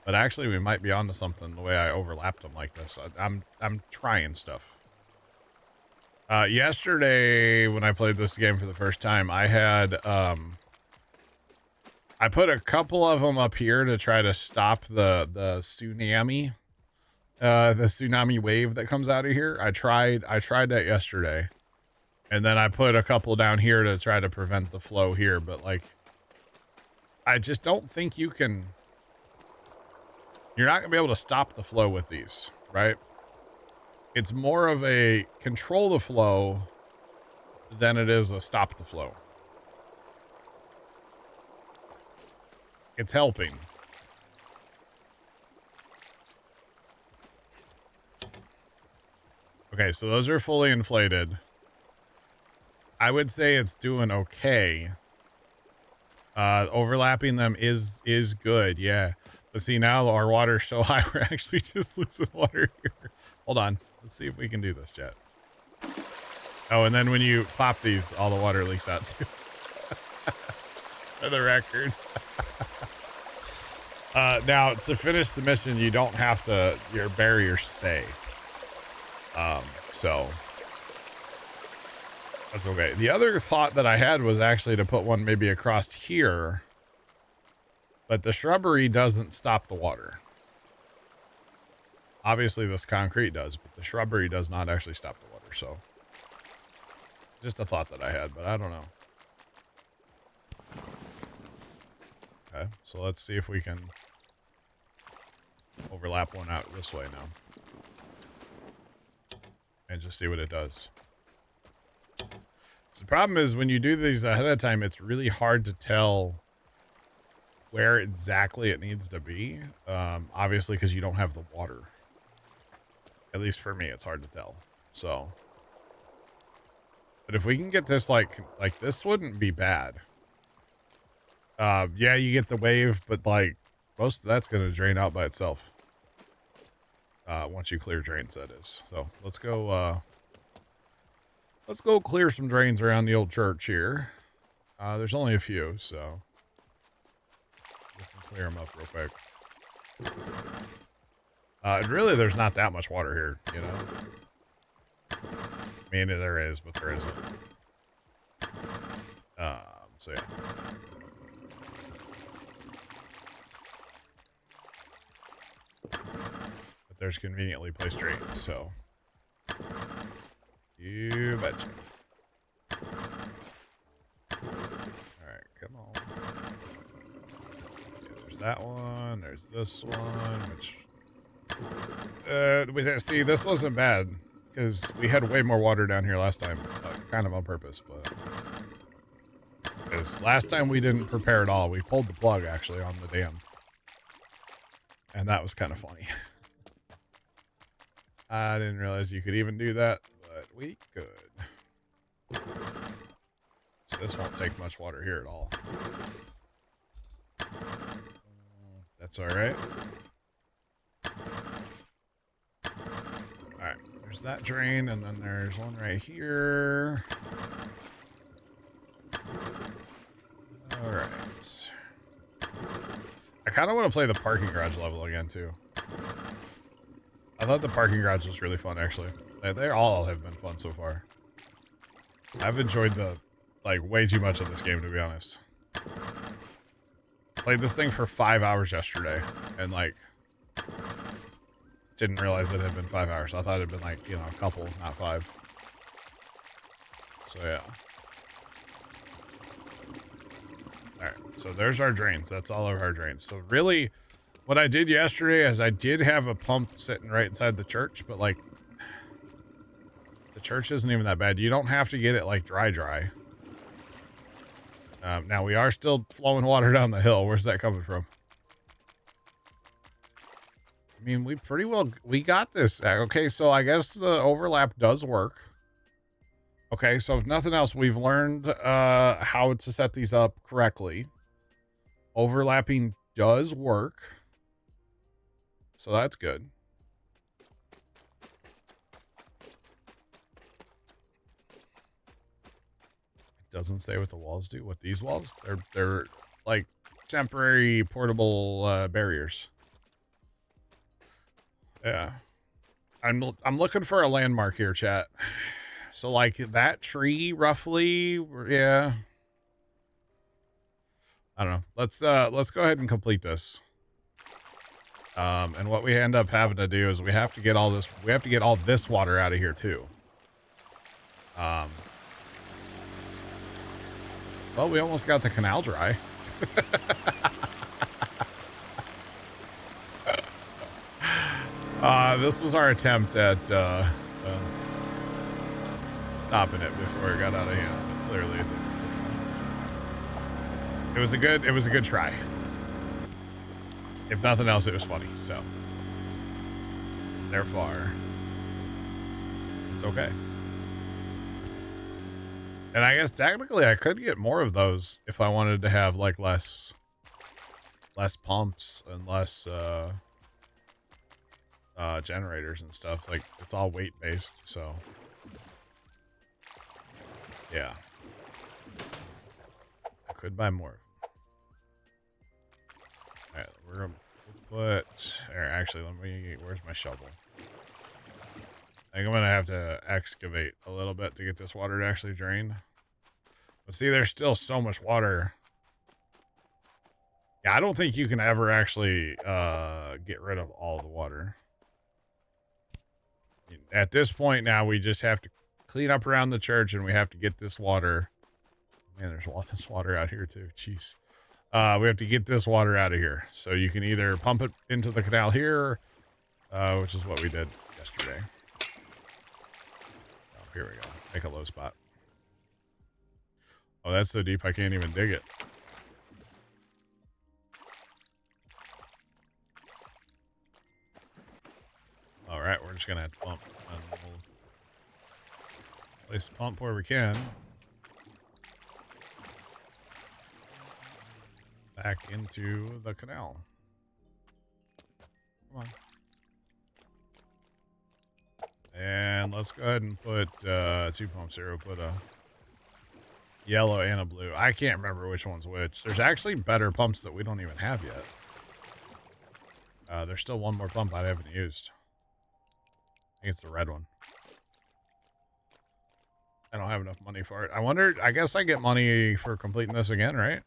But actually, we might be onto something the way I overlapped them like this. I'm trying stuff. Yesterday, when I played this game for the first time, I had, I put a couple of them up here to try to stop the tsunami wave that comes out of here. I tried that yesterday. And then I put a couple down here to try to prevent the flow here, but like, I just don't think you can, you're not gonna be able to stop the flow with these, right? It's more of a control the flow than it is a stop the flow. It's helping. Okay, so those are fully inflated. I would say it's doing okay. Overlapping them is good, yeah. But see, now our water's so high, we're actually just losing water here. Hold on. Let's see if we can do this, chat. Oh, and then when you pop these, all the water leaks out too. For the record. Now, to finish the mission, you don't have to, your barriers stay. So that's okay. The other thought that I had was actually to put one maybe across here, but the shrubbery doesn't stop the water. Obviously this concrete does, but the shrubbery does not actually stop the water. So just a thought that I had, but I don't know. Okay, so let's see if we can overlap one out this way now. And just see what it does. So the problem is when you do these ahead of time, it's really hard to tell where exactly it needs to be. Obviously, because you don't have the water. At least for me, it's hard to tell. So, but if we can get this like this wouldn't be bad. Yeah, you get the wave, but like most of that's gonna drain out by itself. Once you clear drains, that is. So let's go clear some drains around the old church here. There's only a few, so we can clear them up real quick. And really, there's not that much water here, you know? I mean, there is, but there isn't. So yeah. But there's conveniently placed drains, so. You betcha. Alright, come on. Yeah, there's that one, there's this one, which... see, this wasn't bad, because we had way more water down here last time, kind of on purpose, but... Because last time we didn't prepare at all, we pulled the plug, actually, on the dam. And that was kind of funny. I didn't realize you could even do that, but we could. So this won't take much water here at all. That's alright. Alright, there's that drain, and then there's one right here. Alright. I kind of want to play the parking garage level again, too. I thought the parking garage was really fun, actually. They all have been fun so far. I've enjoyed way too much of this game, to be honest. Played this thing for 5 hours yesterday, and didn't realize it had been 5 hours. I thought it had been like, you know, a couple, not 5. So yeah. All right, so there's our drains. That's all of our drains. So really, what I did yesterday is I did have a pump sitting right inside the church, but like, the church isn't even that bad. You don't have to get it like dry. Now we are still flowing water down the hill. Where's that coming from? I mean, we got this. Okay, so I guess the overlap does work. Okay, so if nothing else, we've learned how to set these up correctly. Overlapping does work. So that's good. It doesn't say what the walls do. What these walls? They're like temporary portable barriers. Yeah. I'm looking for a landmark here, chat. So like that tree roughly, yeah. I don't know. Let's go ahead and complete this. And what we end up having to do is we have to get all this water out of here too. Well, we almost got the canal dry. This was our attempt at stopping it before it got out of hand. But clearly, it was a good try. If nothing else, it was funny. So, therefore, it's okay. And I guess technically I could get more of those if I wanted to have like less pumps and less generators and stuff. Like it's all weight based, so yeah. I could buy more. Alright, we're gonna put actually where's my shovel? I think I'm gonna have to excavate a little bit to get this water to actually drain. But see, there's still so much water. Yeah, I don't think you can ever actually get rid of all the water. At this point now, we just have to clean up around the church, and we have to get this water. Man, there's all this water out here too. Jeez. We have to get this water out of here. So you can either pump it into the canal here, which is what we did yesterday. Oh, here we go. Make a low spot. Oh, that's so deep I can't even dig it. All right, we're just gonna have to pump. And we'll place the pump where we can. Back into the canal. Come on. And let's go ahead and put 2 pumps here. We'll put a yellow and a blue. I can't remember which one's which. There's actually better pumps that we don't even have yet. There's still one more pump I haven't used. I think it's the red one. I don't have enough money for it. I wonder, I guess I get money for completing this again, right?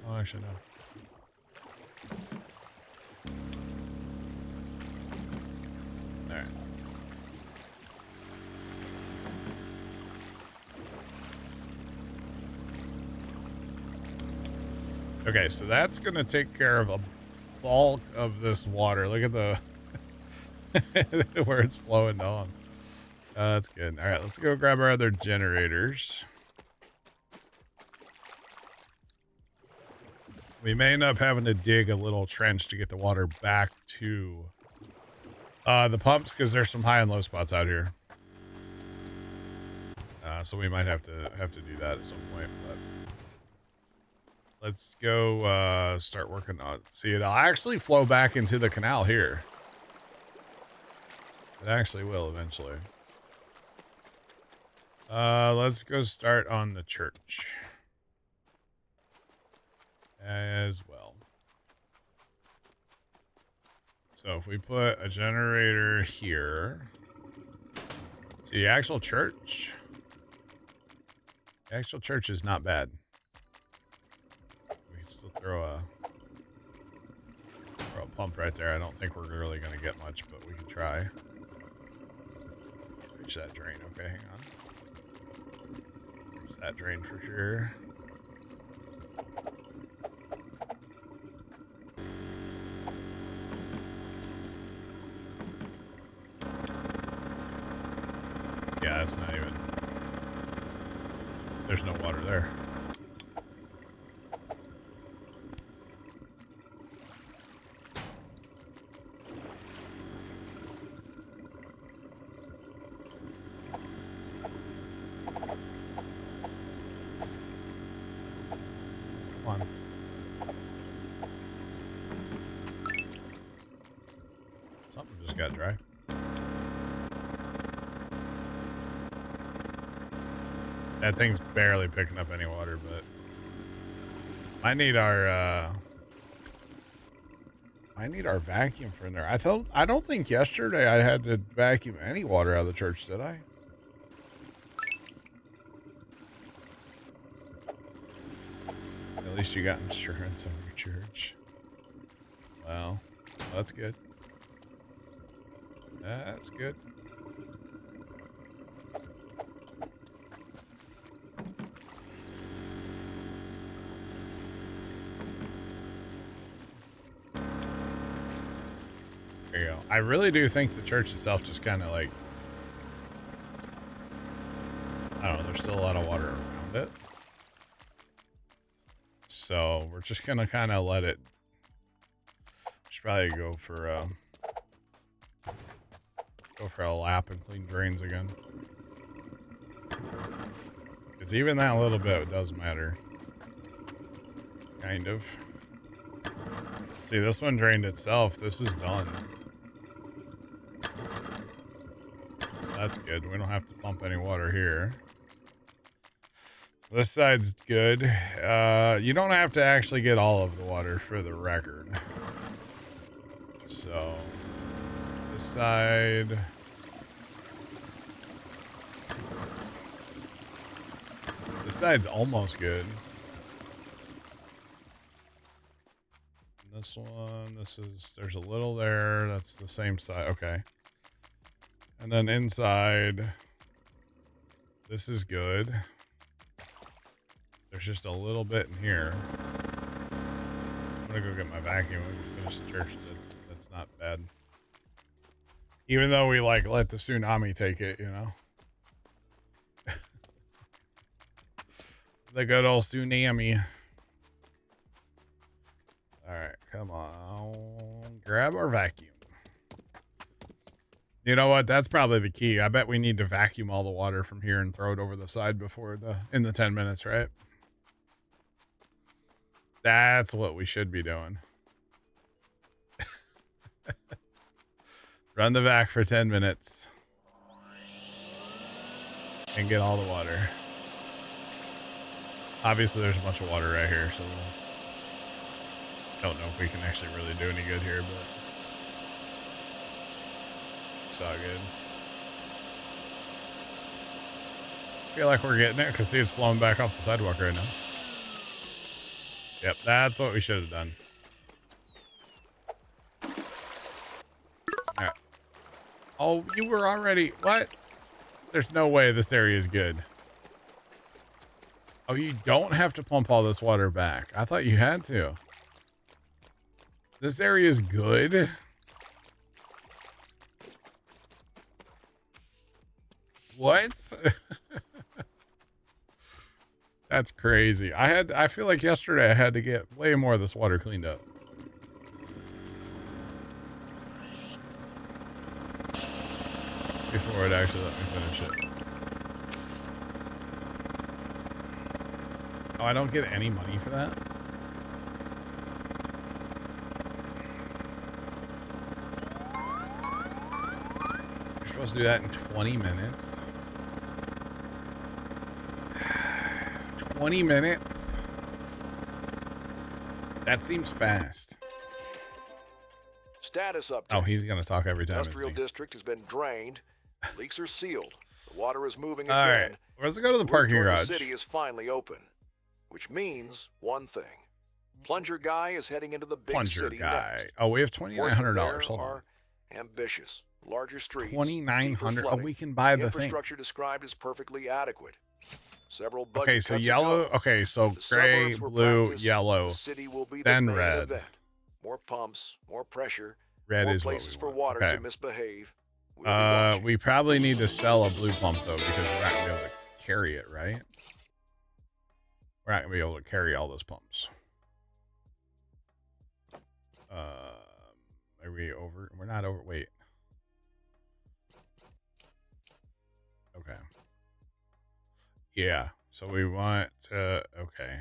Oh, actually, no. Alright. Okay, so that's going to take care of a bulk of this water. Look at the where it's flowing down. That's good. All right, let's go grab our other generators. We may end up having to dig a little trench to get the water back to the pumps because there's some high and low spots out here. So we might have to do that at some point. But let's go start working on it. See, it'll actually flow back into the canal here. It actually will eventually. Let's go start on the church as well. So if we put a generator here, see the actual church. The actual church is not bad. We can still throw a Throw a pump right there. I don't think we're really going to get much, but we can try. Reach that drain. Okay, hang on. Reach that drain for sure. Yeah, it's not even... There's no water there. Come on. Something just got dry. That thing's barely picking up any water, but I need our vacuum for in there. I don't think yesterday I had to vacuum any water out of the church, did I? At least you got insurance on your church. Well, that's good. That's good. There you go. I really do think the church itself just kind of like, I don't know, there's still a lot of water around it. So we're just going to kind of let it, should probably go for a lap and clean drains again. Because even that little bit does matter. Kind of. See, this one drained itself. This is done. That's good. We don't have to pump any water here. This side's good. You don't have to actually get all of the water for the record. So, this side... This side's almost good. This one, there's a little there. That's the same side. Okay. And then inside, this is good. There's just a little bit in here. I'm gonna go get my vacuum and finish the church. That's not bad. Even though we like let the tsunami take it, you know. The good old tsunami. Alright, come on. Grab our vacuum. You know what? That's probably the key. I bet we need to vacuum all the water from here and throw it over the side before in the 10 minutes, right? That's what we should be doing. Run the vac for 10 minutes. And get all the water. Obviously, there's a bunch of water right here, so don't know if we can actually really do any good here, but it's all good. Feel like we're getting it because see, it's flowing back off the sidewalk right now. Yep, that's what we should have done. All right. Oh, you were already... What? There's no way this area is good. Oh, you don't have to pump all this water back. I thought you had to. This area is good. What? That's crazy. I feel like yesterday I had to get way more of this water cleaned up. Before it actually let me finish it. Oh, I don't get any money for that? You're supposed to do that in 20 minutes? 20 minutes? That seems fast. Status update. Oh, he's going to talk every time. Industrial district has been drained. Leaks are sealed. The water is moving All again. right. Let's go to the parking garage. The city is finally open, which means one thing. Plunger Guy is heading into the big Plunger city Guy. next. Oh, we have Ports $2,900. there Hold on. are ambitious. Larger streets, 2,900. deeper Oh, flooding. we can buy the thing. Infrastructure described as perfectly adequate. Several budget Okay, so cuts yellow. are coming. Okay, so The gray, suburbs were blue, practiced. yellow, The city will be the then main red. event. More pumps, more pressure, Red more is what places we for want. water Okay. to misbehave. We'll be watching. We probably need to sell a blue pump though because we're not gonna be able to carry it, right? We're not gonna be able to carry all those pumps. Are we over? We're not over. Wait. Okay. Yeah. So we want to. Okay.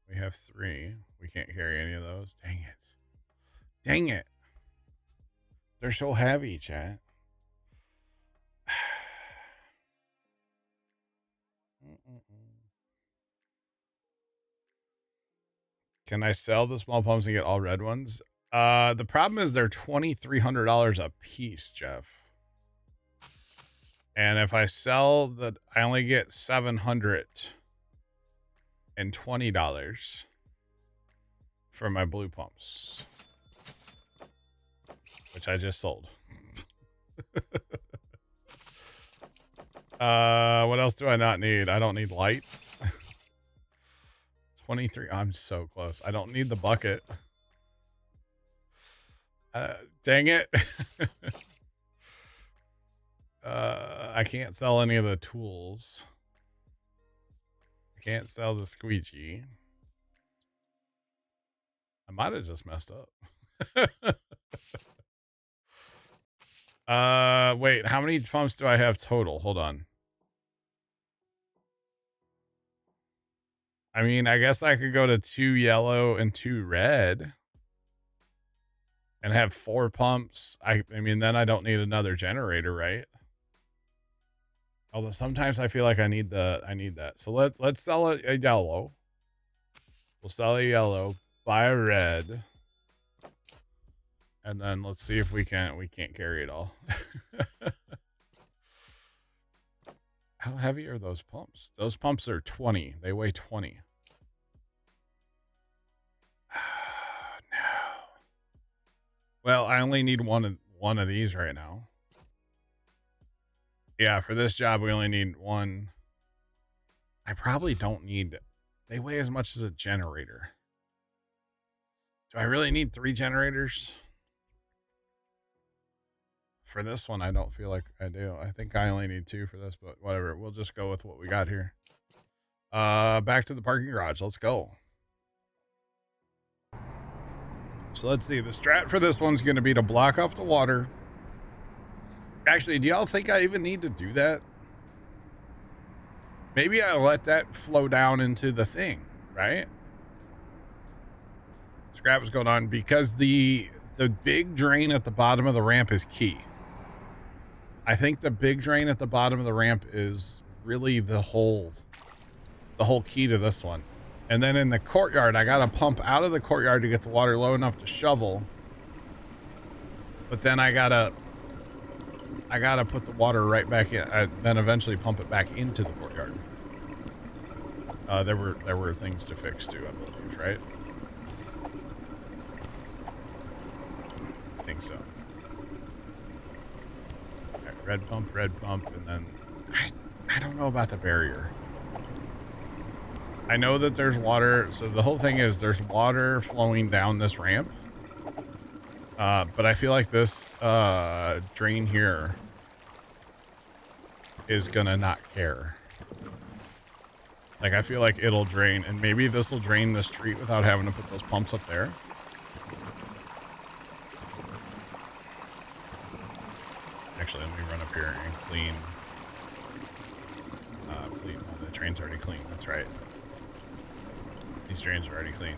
We have 3. We can't carry any of those. Dang it. Dang it. They're so heavy, chat. Can I sell the small pumps and get all red ones? The problem is they're $2,300 a piece, Jeff. And if I sell the, I only get $720 for my blue pumps, which I just sold. What else do I not need? I don't need lights. 23. I'm so close. I don't need the bucket. Dang it. I can't sell any of the tools. I can't sell the squeegee. I might have just messed up. Wait, how many pumps do I have total? Hold on. I mean, I guess I could go to 2 yellow and 2 red and have 4 pumps. I mean, then I don't need another generator, right? Although sometimes I feel like I need that. So let's sell a yellow. We'll sell a yellow, buy a red. And then let's see if we can't carry it all. How heavy are those pumps? Those pumps are 20. They weigh 20. No. Well, I only need one of these right now. Yeah, for this job, we only need 1. I probably don't need... They weigh as much as a generator. Do I really need 3 generators? For this one, I don't feel like I do. I think I only need 2 for this, but whatever. We'll just go with what we got here. Back to the parking garage. Let's go. So let's see. The strat for this one's going to be to block off the water. Actually, do y'all think I even need to do that? Maybe I'll let that flow down into the thing, right? Scrap was going on because the big drain at the bottom of the ramp is key. I think the big drain at the bottom of the ramp is really the whole key to this one. And then in the courtyard, I got to pump out of the courtyard to get the water low enough to shovel. But then I gotta put the water right back in, then eventually pump it back into the courtyard. There were things to fix too, I believe, right? I think so. Right, red pump, and then I don't know about the barrier. I know that there's water, so the whole thing is there's water flowing down this ramp. But I feel like this drain here is gonna not care. Like, I feel like it'll drain, and maybe this will drain the street without having to put those pumps up there. Actually, let me run up here and clean. The drain's already clean. That's right. These drains are already clean.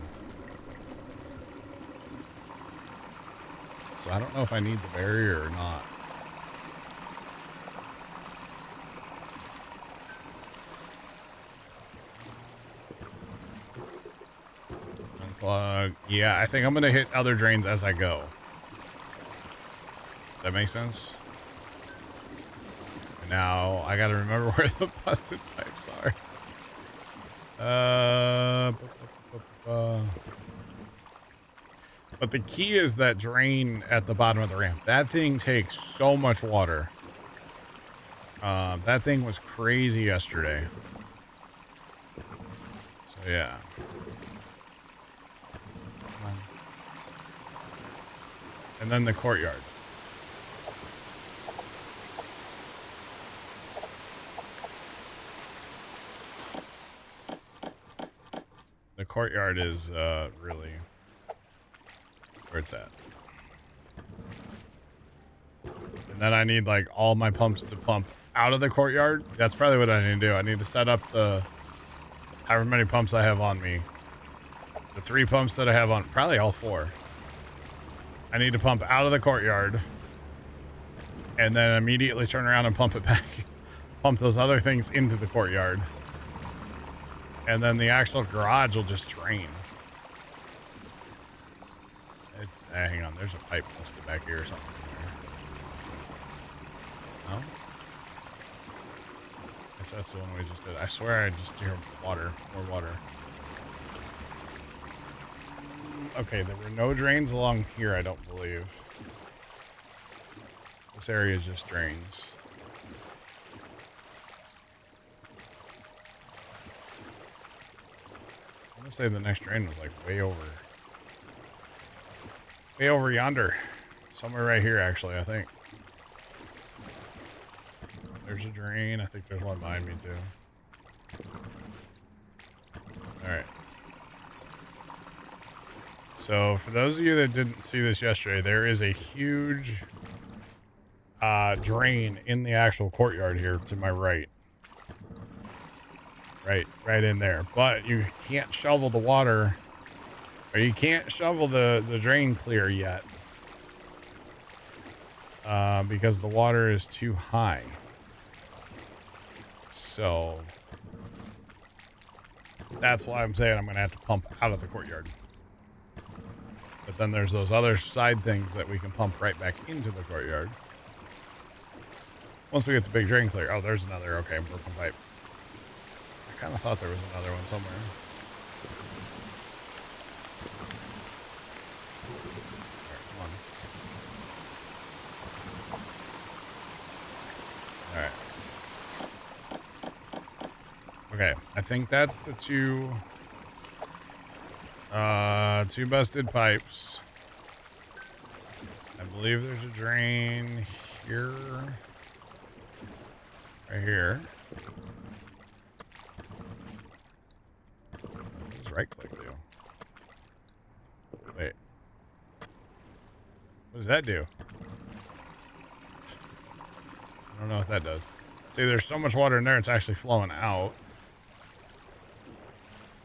So I don't know if I need the barrier or not. Unplug. Yeah, I think I'm going to hit other drains as I go. Does that make sense? And now I got to remember where the busted pipes are. But the key is that drain at the bottom of the ramp. That thing takes so much water. That thing was crazy yesterday. So yeah. And then the courtyard. The courtyard is really where it's at. And then I need like all my pumps to pump out of the courtyard. That's probably what I need to do. I need to set up the however many pumps I have on me. The 3 pumps that I have on, probably all 4. I need to pump out of the courtyard and then immediately turn around and pump it back. Pump those other things into the courtyard. And then the actual garage will just drain. Hang on, there's a pipe listed back here or something. No? Guess that's the one we just did. I swear I just hear water. More water. Okay, there were no drains along here, I don't believe. This area just drains. I'm gonna say the next drain was like way over yonder. Somewhere right here, actually, I think. There's a drain. I think there's one behind me, too. Alright. So, for those of you that didn't see this yesterday, there is a huge drain in the actual courtyard here to my right. Right in there. But you can't shovel the water, or you can't shovel the drain clear yet. Because the water is too high. So that's why I'm saying I'm going to have to pump out of the courtyard. But then there's those other side things that we can pump right back into the courtyard. Once we get the big drain clear. Oh, there's another. Okay, broken pipe. I kind of thought there was another one somewhere. Okay, I think that's the two busted pipes. I believe there's a drain here. Right here. What does right click do? Wait. What does that do? I don't know what that does. See, there's so much water in there, it's actually flowing out.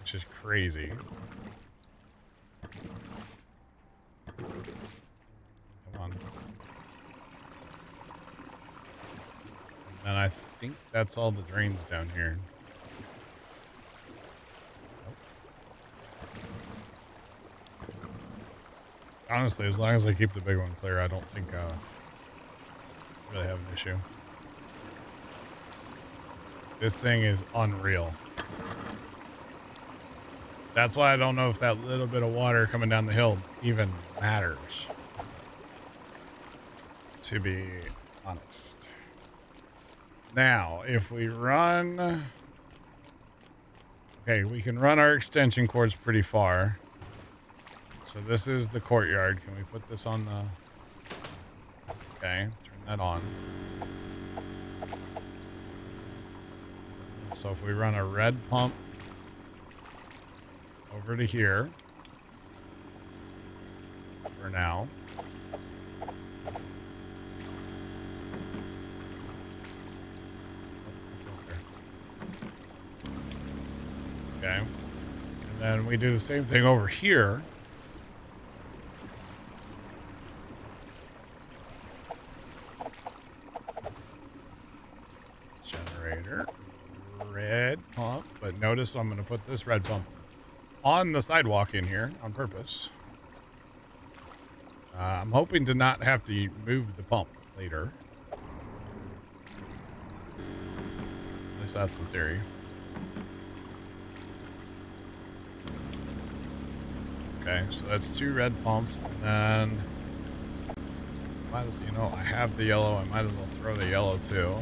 Which is crazy. Come on. And I think that's all the drains down here. Nope. Honestly, as long as I keep the big one clear, I don't think I really have an issue. This thing is unreal. That's why I don't know if that little bit of water coming down the hill even matters. To be honest. Now, if we run... Okay, we can run our extension cords pretty far. So this is the courtyard. Can we put this on the... Okay, turn that on. So if we run a red pump over to here for now. Okay. And then we do the same thing over here. Generator. Red pump. But notice I'm going to put this red pump on the sidewalk in here on purpose. I'm hoping to not have to move the pump later. At least that's the theory. Okay, so that's 2 red pumps, and then might as, you know, I have the yellow. I might as well throw the yellow too.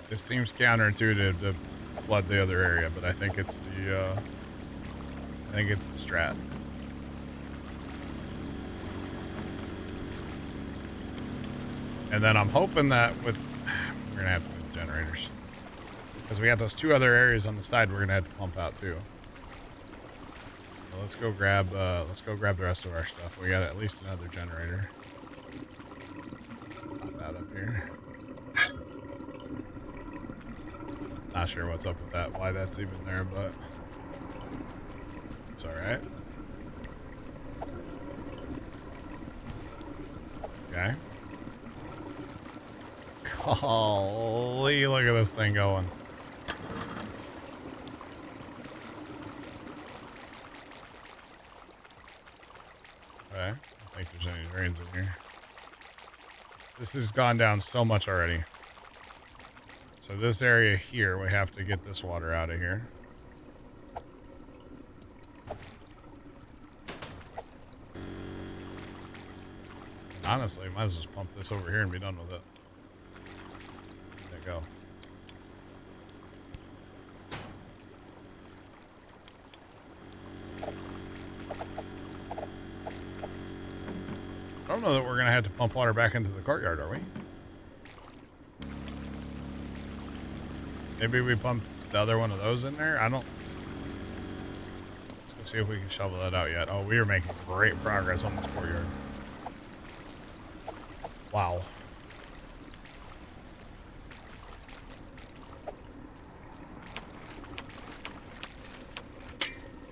This seems counterintuitive to flood the other area, but I think it's the strat. And then I'm hoping that with we're gonna have to do the generators because we got those 2 other areas on the side we're gonna have to pump out too. So let's go grab the rest of our stuff. We got at least another generator. Pop that up here. Not sure what's up with that, why that's even there, but it's all right. Okay. Holy, look at this thing going. Okay, I don't think there's any drains in here. This has gone down so much already. So this area here, we have to get this water out of here. Honestly, might as well just pump this over here and be done with it. There you go. I don't know that we're going to have to pump water back into the courtyard, are we? Maybe we pump the other one of those in there? I don't... Let's go see if we can shovel that out yet. Oh, we are making great progress on this courtyard. Wow.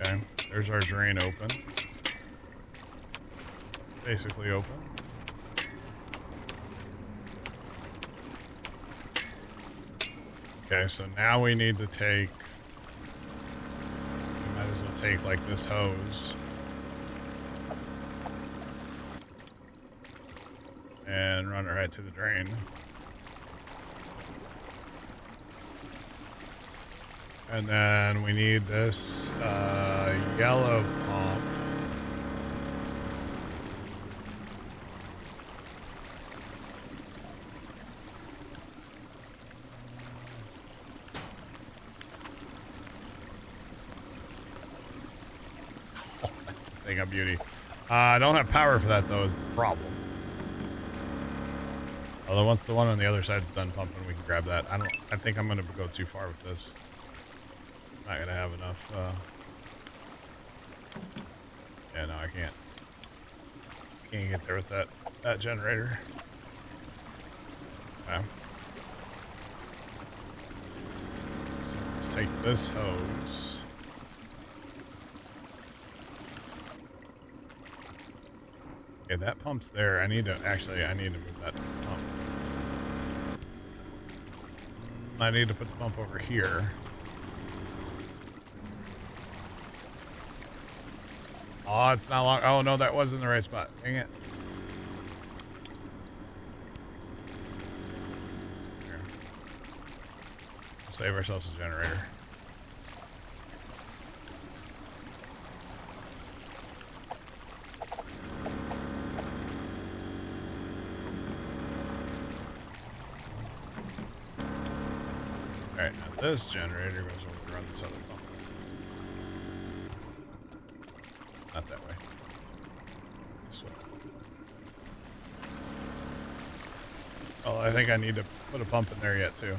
Okay, there's our drain open. Basically open. Okay, so now we need to take... We might as well take, like, this hose. And run it right to the drain. And then we need this yellow pump. Oh, that's a thing of beauty. I don't have power for that, though, is the problem. Although once the one on the other side's done pumping, we can grab that. I think I'm gonna go too far with this. Not gonna have enough, yeah, no, I can't. Can't get there with that generator. Okay. So let's take this hose. Okay, that pump's there. I need to move that pump. I need to put the pump over here. Oh, it's not long. Oh, no, that was in the right spot. Dang it. Here. We'll save ourselves a generator. Alright, now this generator goes over to run this other pump. Not that way. This way. Oh, I think I need to put a pump in there yet, too.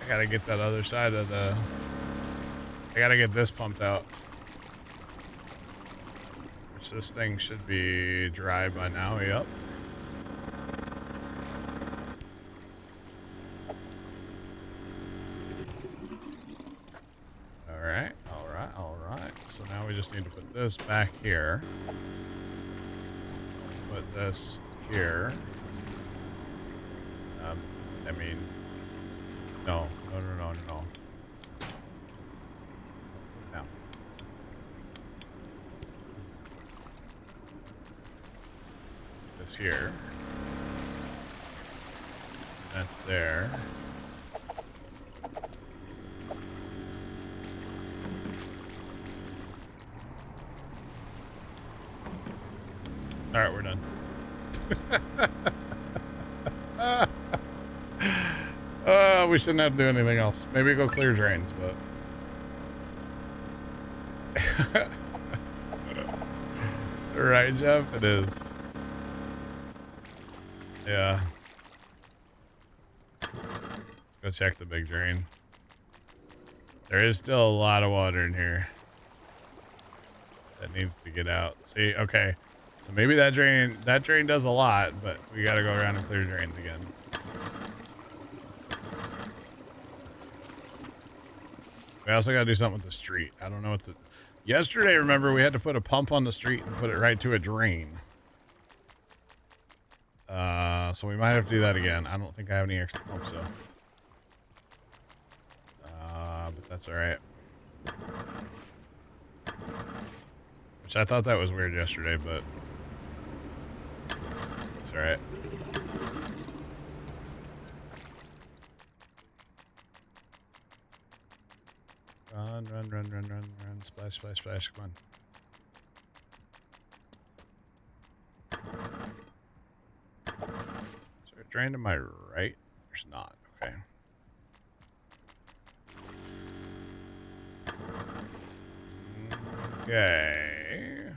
I gotta get that other side of the... I gotta get this pumped out. Which this thing should be dry by now, yep. Alright, alright, alright. So now we just need to put this back here. Put this here. I mean... No. No. this here. That's there. All right, we're done. We shouldn't have to do anything else. Maybe go clear drains, but right, Jeff, it is. Yeah. Let's go check the big drain. There is still a lot of water in here that needs to get out. See, okay. So maybe that drain does a lot, but we got to go around and clear drains again. We also got to do something with the street. I don't know what to... Yesterday, remember, we had to put a pump on the street and put it right to a drain. So we might have to do that again. I don't think I have any extra pumps, though. But that's all right. Which I thought that was weird yesterday, but it's all right. Run. Splash, splash, splash. Come on. Is there a drain to my right? There's not. Okay. Okay.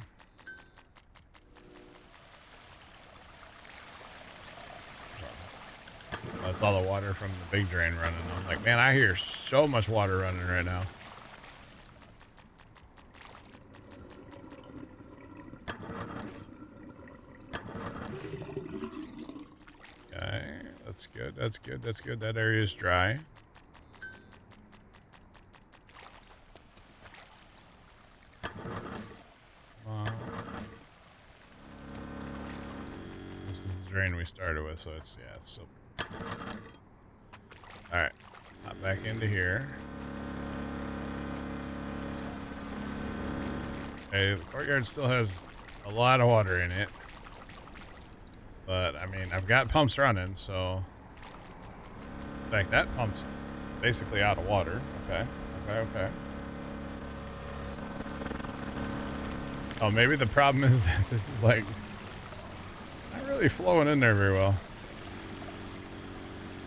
That's all the water from the big drain running. I'm like, man, I hear so much water running right now. Okay, that's good. That's good. That's good. That area is dry. This is the drain we started with, so it's, yeah, it's still... Alright, hop back into here. Okay, the courtyard still has a lot of water in it. But, I mean, I've got pumps running, so... In fact, that pump's basically out of water. Okay, okay. Oh, maybe the problem is that this is, like, not really flowing in there very well.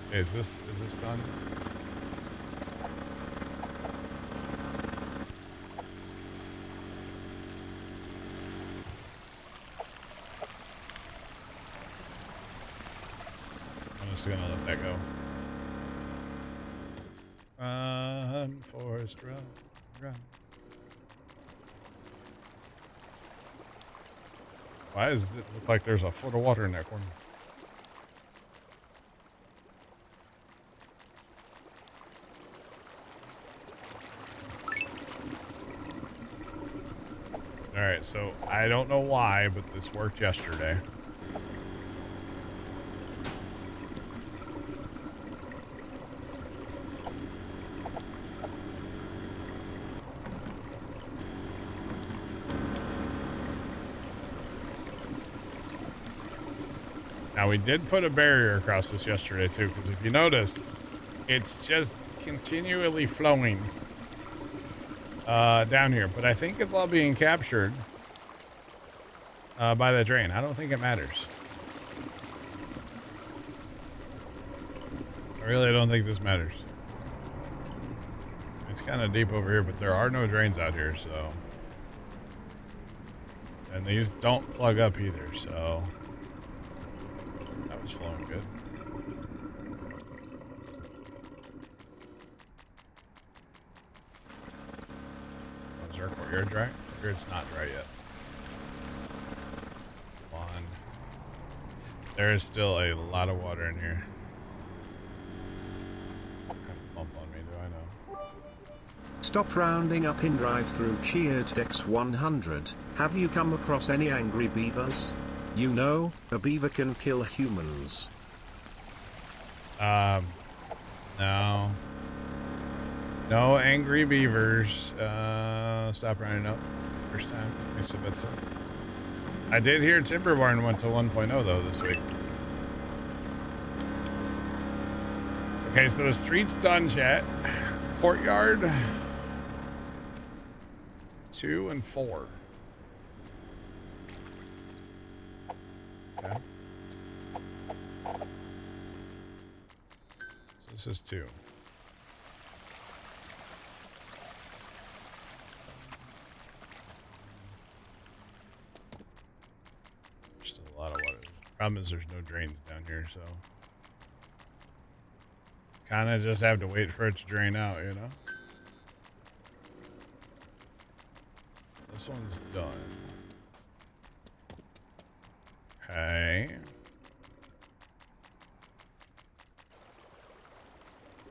Okay, is this done? I'm just gonna let that go. Run, Forrest, run. Why does it look like there's a foot of water in that corner? Alright, so I don't know why, but this worked yesterday. Now, we did put a barrier across this yesterday, too, because if you notice, it's just continually flowing down here. But I think it's all being captured by the drain. I don't think it matters. I really don't think this matters. It's kind of deep over here, but there are no drains out here, so... And these don't plug up either, so... That was flowing good. Oh, is our courtyard dry? Courtyard's not dry yet. Come on. There is still a lot of water in here. Have a bump on me, do I know? Stop rounding up in drive-through. Cheered X100. Have you come across any angry beavers? You know, a beaver can kill humans. No. No angry beavers. Stop running up. First time. Makes a bit so. I did hear Timberbarn went to 1.0 though this week. Okay, so the street's done, chat. Courtyard 2 and 4. Okay. So this is 2. Just a lot of water. Problem is there's no drains down here, so kind of just have to wait for it to drain out, you know? This one's done. Okay.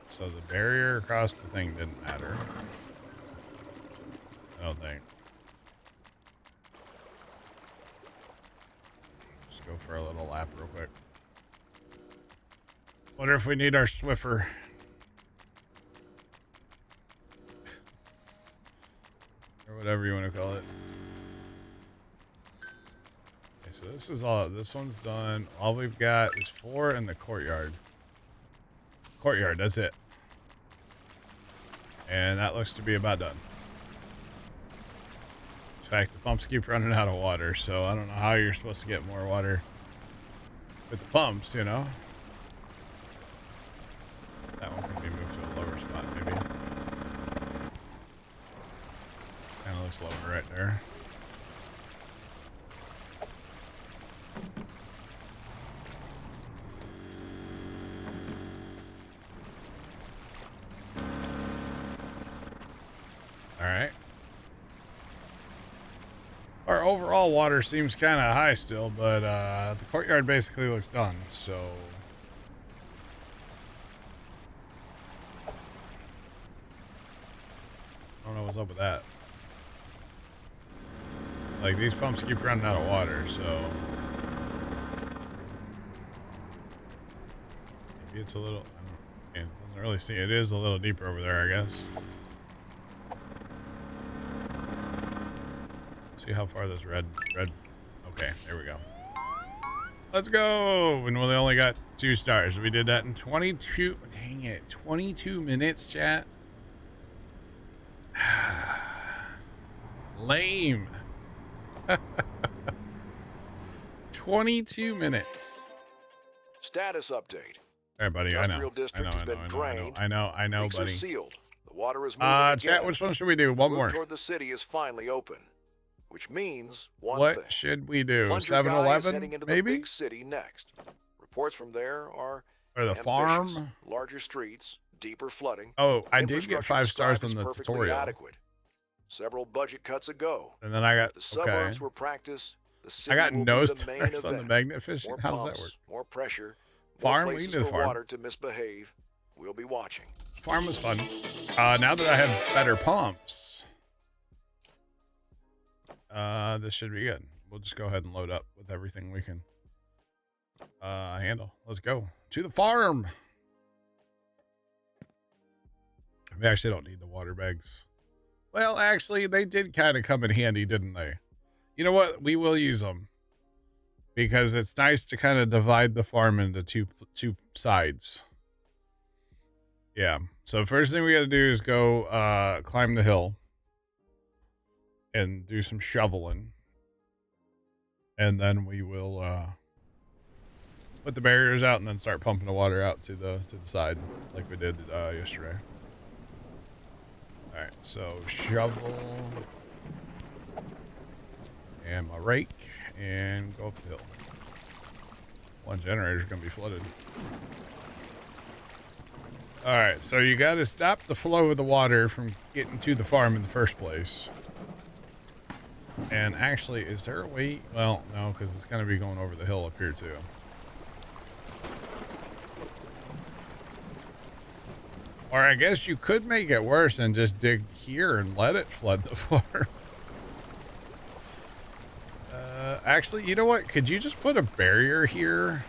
So the barrier across the thing didn't matter. I don't think. Just go for a little lap real quick. Wonder if we need our Swiffer. Or whatever you want to call it. Okay, so this is all. This one's done. All we've got is 4 in the courtyard. Courtyard, that's it. And that looks to be about done. In fact, the pumps keep running out of water, so I don't know how you're supposed to get more water with the pumps, you know? That one can be moved to a lower spot, maybe. Kind of looks lower right there. All right. Our overall water seems kind of high still, but the courtyard basically looks done, so... I don't know what's up with that. Like, these pumps keep running out of water, so... Maybe it's a little... I don't, it doesn't really see... It is a little deeper over there, I guess. See how far this red... Okay, there we go. Let's go! And we only got 2 stars. We did that in 22... Dang it. 22 minutes, chat. Lame. 22 minutes. Status update. All right, buddy. I know. I know, buddy. Sealed. The water is moving chat, again. which one should we do? One more. Toward the city is finally open, which means what thing. Should we do? Plunger 7-Eleven, maybe? The big city next. Reports from there are or the ambitious. Farm. Larger streets, deeper flooding. Oh, I did get 5 stars on the tutorial. Adequate. Several budget cuts ago. And then I got the suburbs were practice. The city I got no stars on the magnet fishing. More How does pumps, that work? More pressure. Farm, more we places can do the for farm. water to misbehave. We'll be watching. Farm was fun. Now that I have better pumps, this should be good. We'll just go ahead and load up with everything we can handle. Let's go to the farm. We actually don't need the water bags. Well, actually, they did kind of come in handy, didn't they? You know what? We will use them because it's nice to kind of divide the farm into two sides. Yeah. So first thing we got to do is go climb the hill and do some shoveling, and then we will put the barriers out and then start pumping the water out to the side like we did yesterday. All right, so shovel and my rake and go up the hill. One generator's gonna be flooded. All right, so you got to stop the flow of the water from getting to the farm in the first place. And actually, is there a way? Well, no, because it's gonna be going over the hill up here too. Or I guess you could make it worse and just dig here and let it flood the farm. Actually, you know what? Could you just put a barrier here?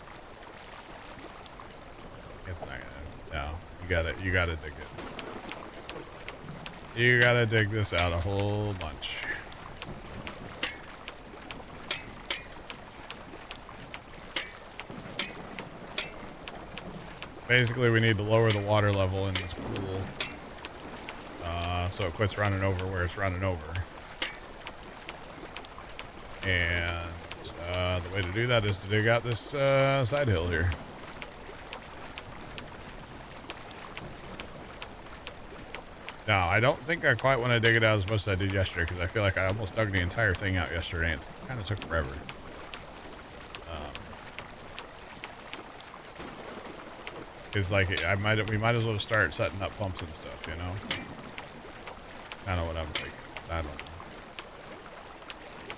It's not gonna. No, you gotta dig it. You gotta dig this out a whole bunch. Basically, we need to lower the water level in this pool so it quits running over where it's running over. And the way to do that is to dig out this side hill here. Now, I don't think I quite want to dig it out as much as I did yesterday, because I feel like I almost dug the entire thing out yesterday, and it kind of took forever. Because like we might as well start setting up pumps and stuff, you know. Kind of what I'm thinking. I don't know.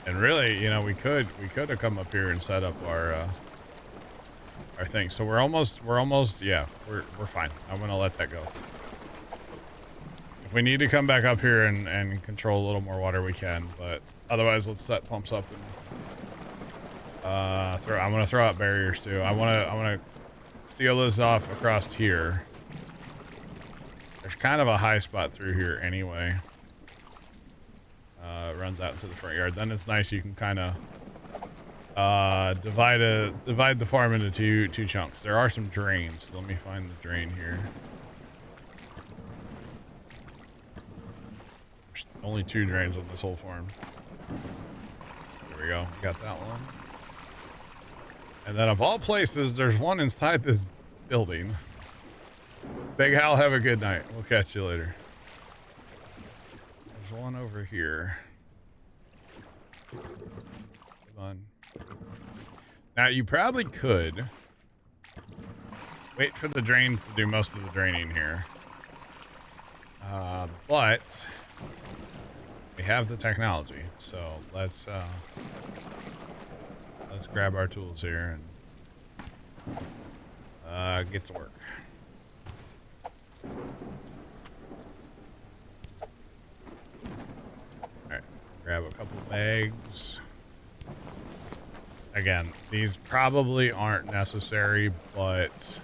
And really, you know, we could have come up here and set up our thing. So we're almost yeah, we're fine. I'm gonna let that go. If we need to come back up here and control a little more water, we can. But otherwise, let's set pumps up and I'm gonna throw out barriers too. I wanna seal this off across here. There's kind of a high spot through here anyway. It runs out into the front yard. Then it's nice you can kind of divide the farm into two chunks. There are some drains. Let me find the drain here. There's only 2 drains on this whole farm. There we go. Got that one. And then of all places, there's one inside this building. Big Hal, have a good night. We'll catch you later. There's one over here. Come on. Now, you probably could wait for the drains to do most of the draining here. But we have the technology, so let's grab our tools here and get to work. Alright, grab a couple bags. Again, these probably aren't necessary, but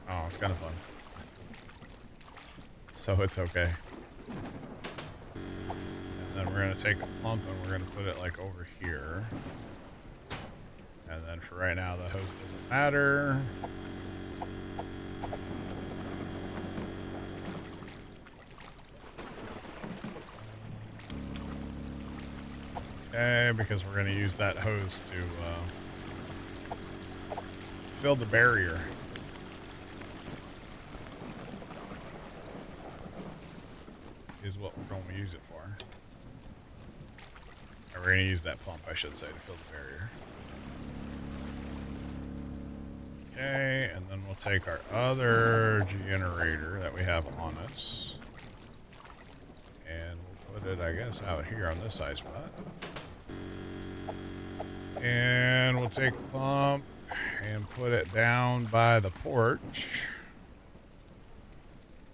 oh, it's kind of fun. So it's okay. And then we're going to take a pump and we're going to put it like over here. And then for right now, the hose doesn't matter. Okay, because we're going to use that hose to fill the barrier. Is what we're going to use it for. Or we're going to use that pump, I should say, to fill the barrier. Okay, and then we'll take our other generator that we have on us. And we'll put it, I guess, out here on this side spot. And we'll take the pump and put it down by the porch.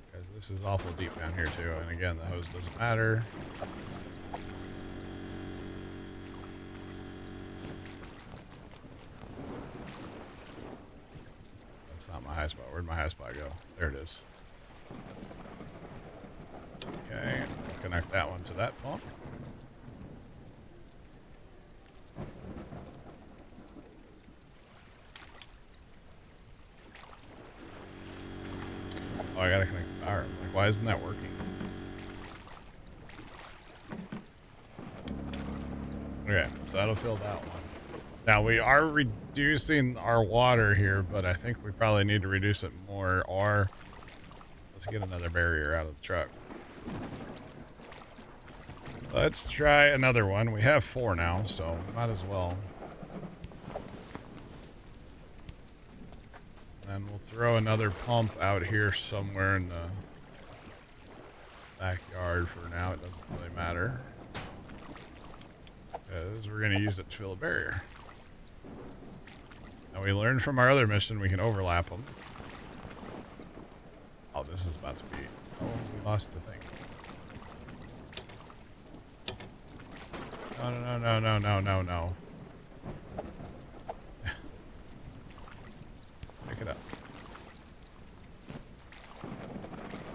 Because this is awful deep down here too. And again, the hose doesn't matter. That's not my high spot. Where'd my high spot go? There it is. Okay, we'll connect that one to that pump. Oh, I gotta connect the power. Like, why isn't that working? Okay, so that'll fill that one. Now, we are reducing our water here, but I think we probably need to reduce it more, or let's get another barrier out of the truck. Let's try another one. We have 4 now, so might as well. And we'll throw another pump out here somewhere in the backyard for now. It doesn't really matter. Because we're going to use it to fill a barrier. Now we learned from our other mission we can overlap them. Oh, this is about to be... Oh, we lost the thing. No. Pick it up.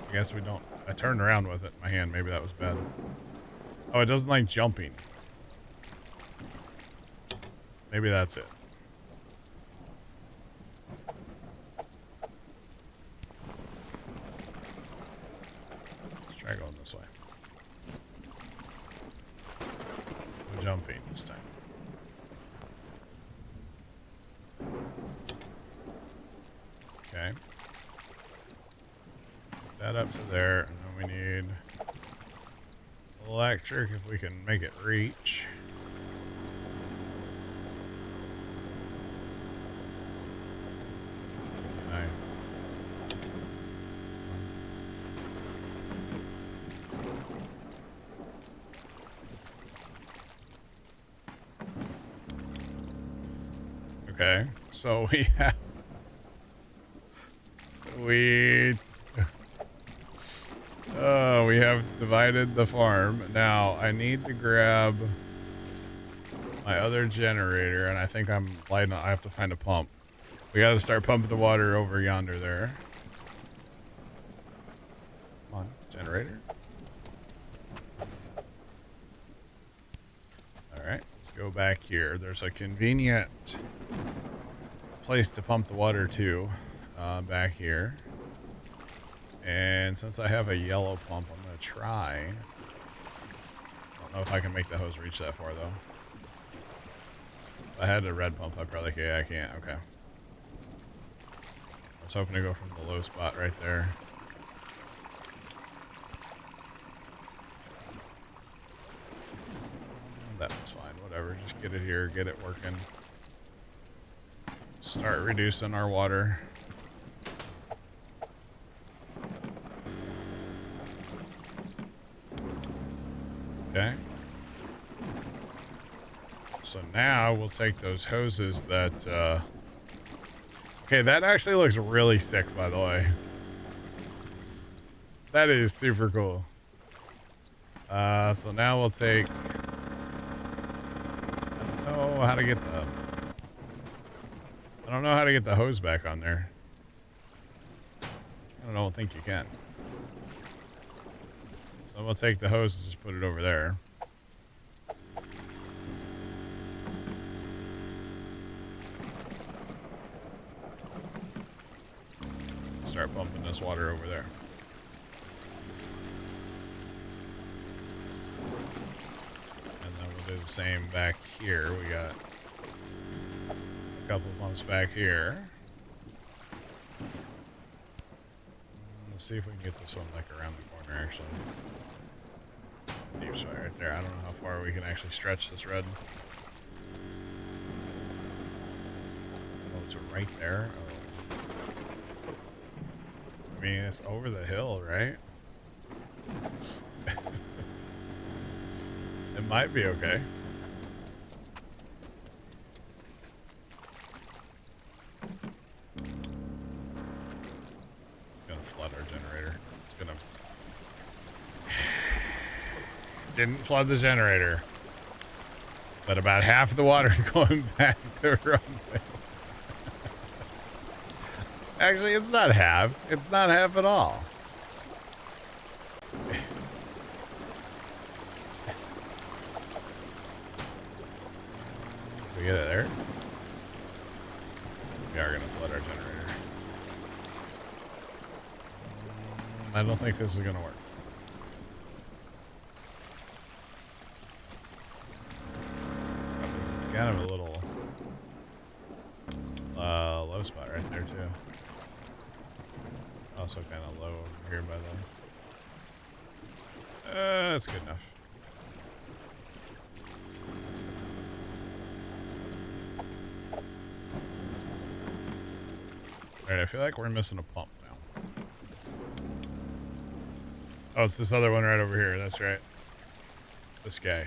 I guess we don't... I turned around with it in my hand. Maybe that was bad. Oh, it doesn't like jumping. Maybe that's it. jumping this time. Okay. Put that up to there, and then we need electric if we can make it reach. Okay, so we have sweet. Oh, we have divided the farm. Now I need to grab my other generator, and I think I'm lighting. I have to find a pump. We got to start pumping the water over yonder there. Come on, generator. All right, let's go back here. There's a convenient place to pump the water to back here. And since I have a yellow pump, I'm going to try. I don't know if I can make the hose reach that far, though. If I had a red pump, I'd probably... Okay, I can't. Okay. I was hoping to go from the low spot right there. That's fine. Whatever. Just get it here. Get it working. Start reducing our water. Okay. So now we'll take those hoses that, okay, that actually looks really sick, by the way. That is super cool. So now we'll take, I don't know how to get the hose back on there. I don't think you can. So we'll take the hose and just put it over there. Start pumping this water over there. And then we'll do the same back here. We got a couple pumps back here. Let's see if we can get this one like around the corner actually. Deep spot right there. I don't know how far we can actually stretch this red. Oh, it's right there. Oh. I mean, it's over the hill, right? It might be okay. It's gonna flood our generator. It's gonna... Didn't flood the generator, but about half of the water's going back to run. Actually, it's not half. It's not half at all. We get it there. We are gonna flood our generator. I don't think this is gonna work. It's kind of a little low spot right there too. Also kind of low over here by the... that's good enough. Alright, I feel like we're missing a pump now. Oh, it's this other one right over here. That's right. This guy.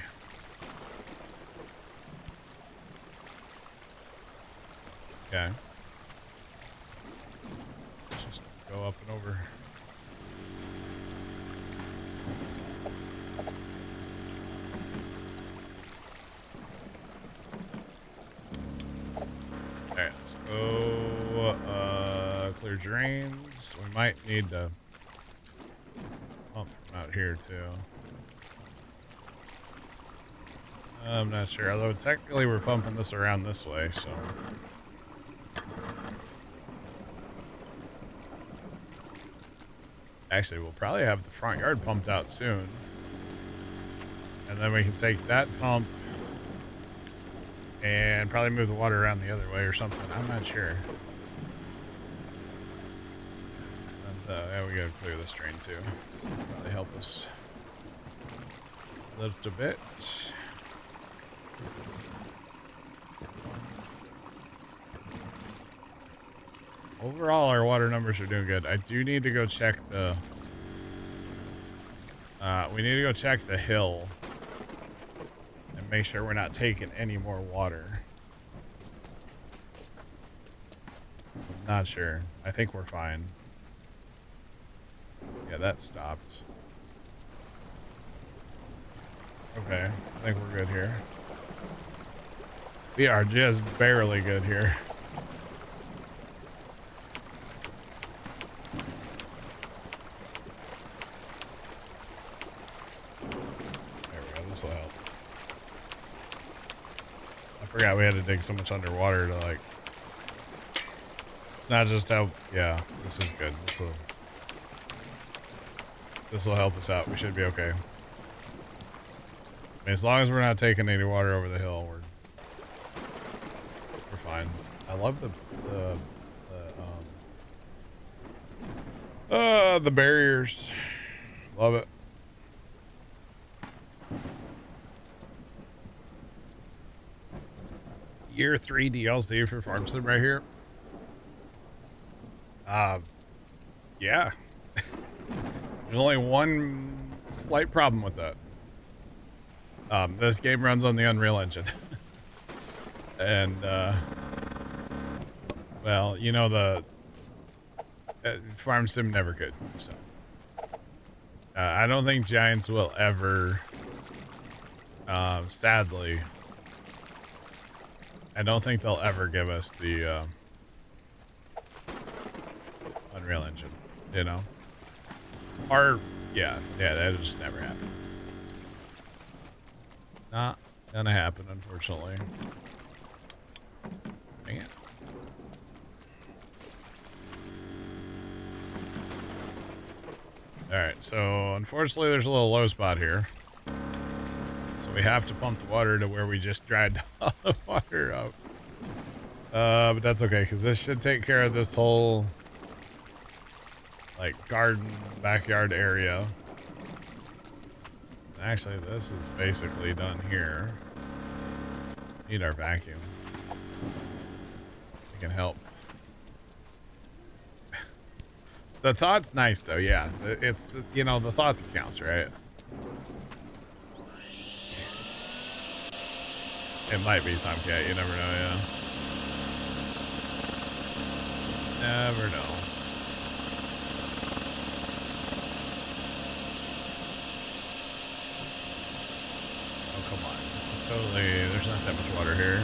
Okay. Let's just go up and over. Alright, let's go clear drains. We might need to pump from out here too. I'm not sure, although technically we're pumping this around this way, so... Actually, we'll probably have the front yard pumped out soon. And then we can take that pump And probably move the water around the other way or something. I'm not sure. And, yeah, we gotta clear this drain too. Probably help us a little bit. Overall, our water numbers are doing good. I do need to go check the... we need to go check the hill. And make sure we're not taking any more water. I'm not sure. I think we're fine. Yeah, that stopped. Okay, I think we're good here. We are just barely good here. There we go, this will help. I forgot we had to dig so much underwater to like... It's not just how... Yeah, this is good. This will help us out. We should be okay. I mean, as long as we're not taking any water over the hill, we're fine. I love the barriers. Love it. Year 3 DLC for Farm Sim right here. Yeah. There's only one slight problem with that. This game runs on the Unreal Engine. And, well, you know, the Farm Sim never could, so. I don't think Giants will ever, sadly, I don't think they'll ever give us the, Unreal Engine, you know? Or, yeah, that'll just never happen. Not gonna happen, unfortunately. Dang it. Alright, so unfortunately there's a little low spot here. So we have to pump the water to where we just dried all the water up. But that's okay, because this should take care of this whole, like, garden, backyard area. Actually, this is basically done here. Need our vacuum. It can help. The thought's nice, though, yeah. It's, you know, the thought that counts, right? It might be Tomcat, you never know, yeah. Never know. Oh, come on. This is totally... There's not that much water here.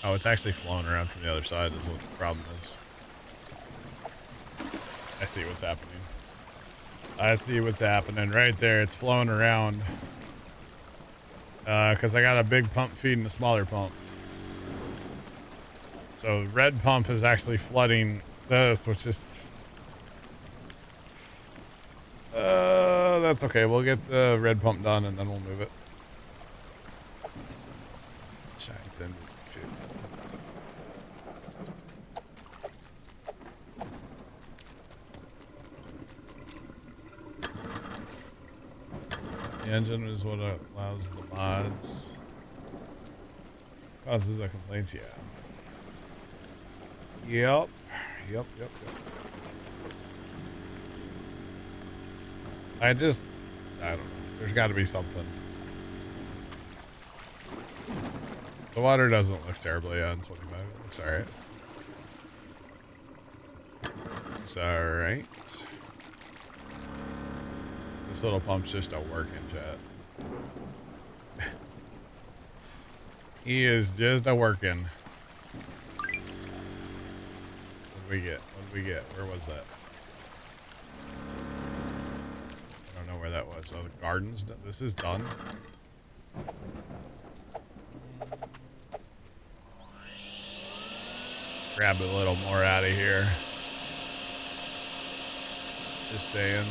Oh, it's actually flowing around from the other side is what the problem is. I see what's happening. I see what's happening right there. It's flowing around. Because I got a big pump feeding a smaller pump. So the red pump is actually flooding this, which is... that's okay. We'll get the red pump done and then we'll move it. Giants ended 50. The engine is what allows the mods. Causes the complaints, yeah. Yep. I don't know. There's got to be something. The water doesn't look terribly on 25. It looks alright. It's alright. This little pump's just a working, chat. He is just a working. What did we get? What did we get? Where was that? I don't know where that was. Oh, the gardens. This is done. Grab a little more out of here. Just saying.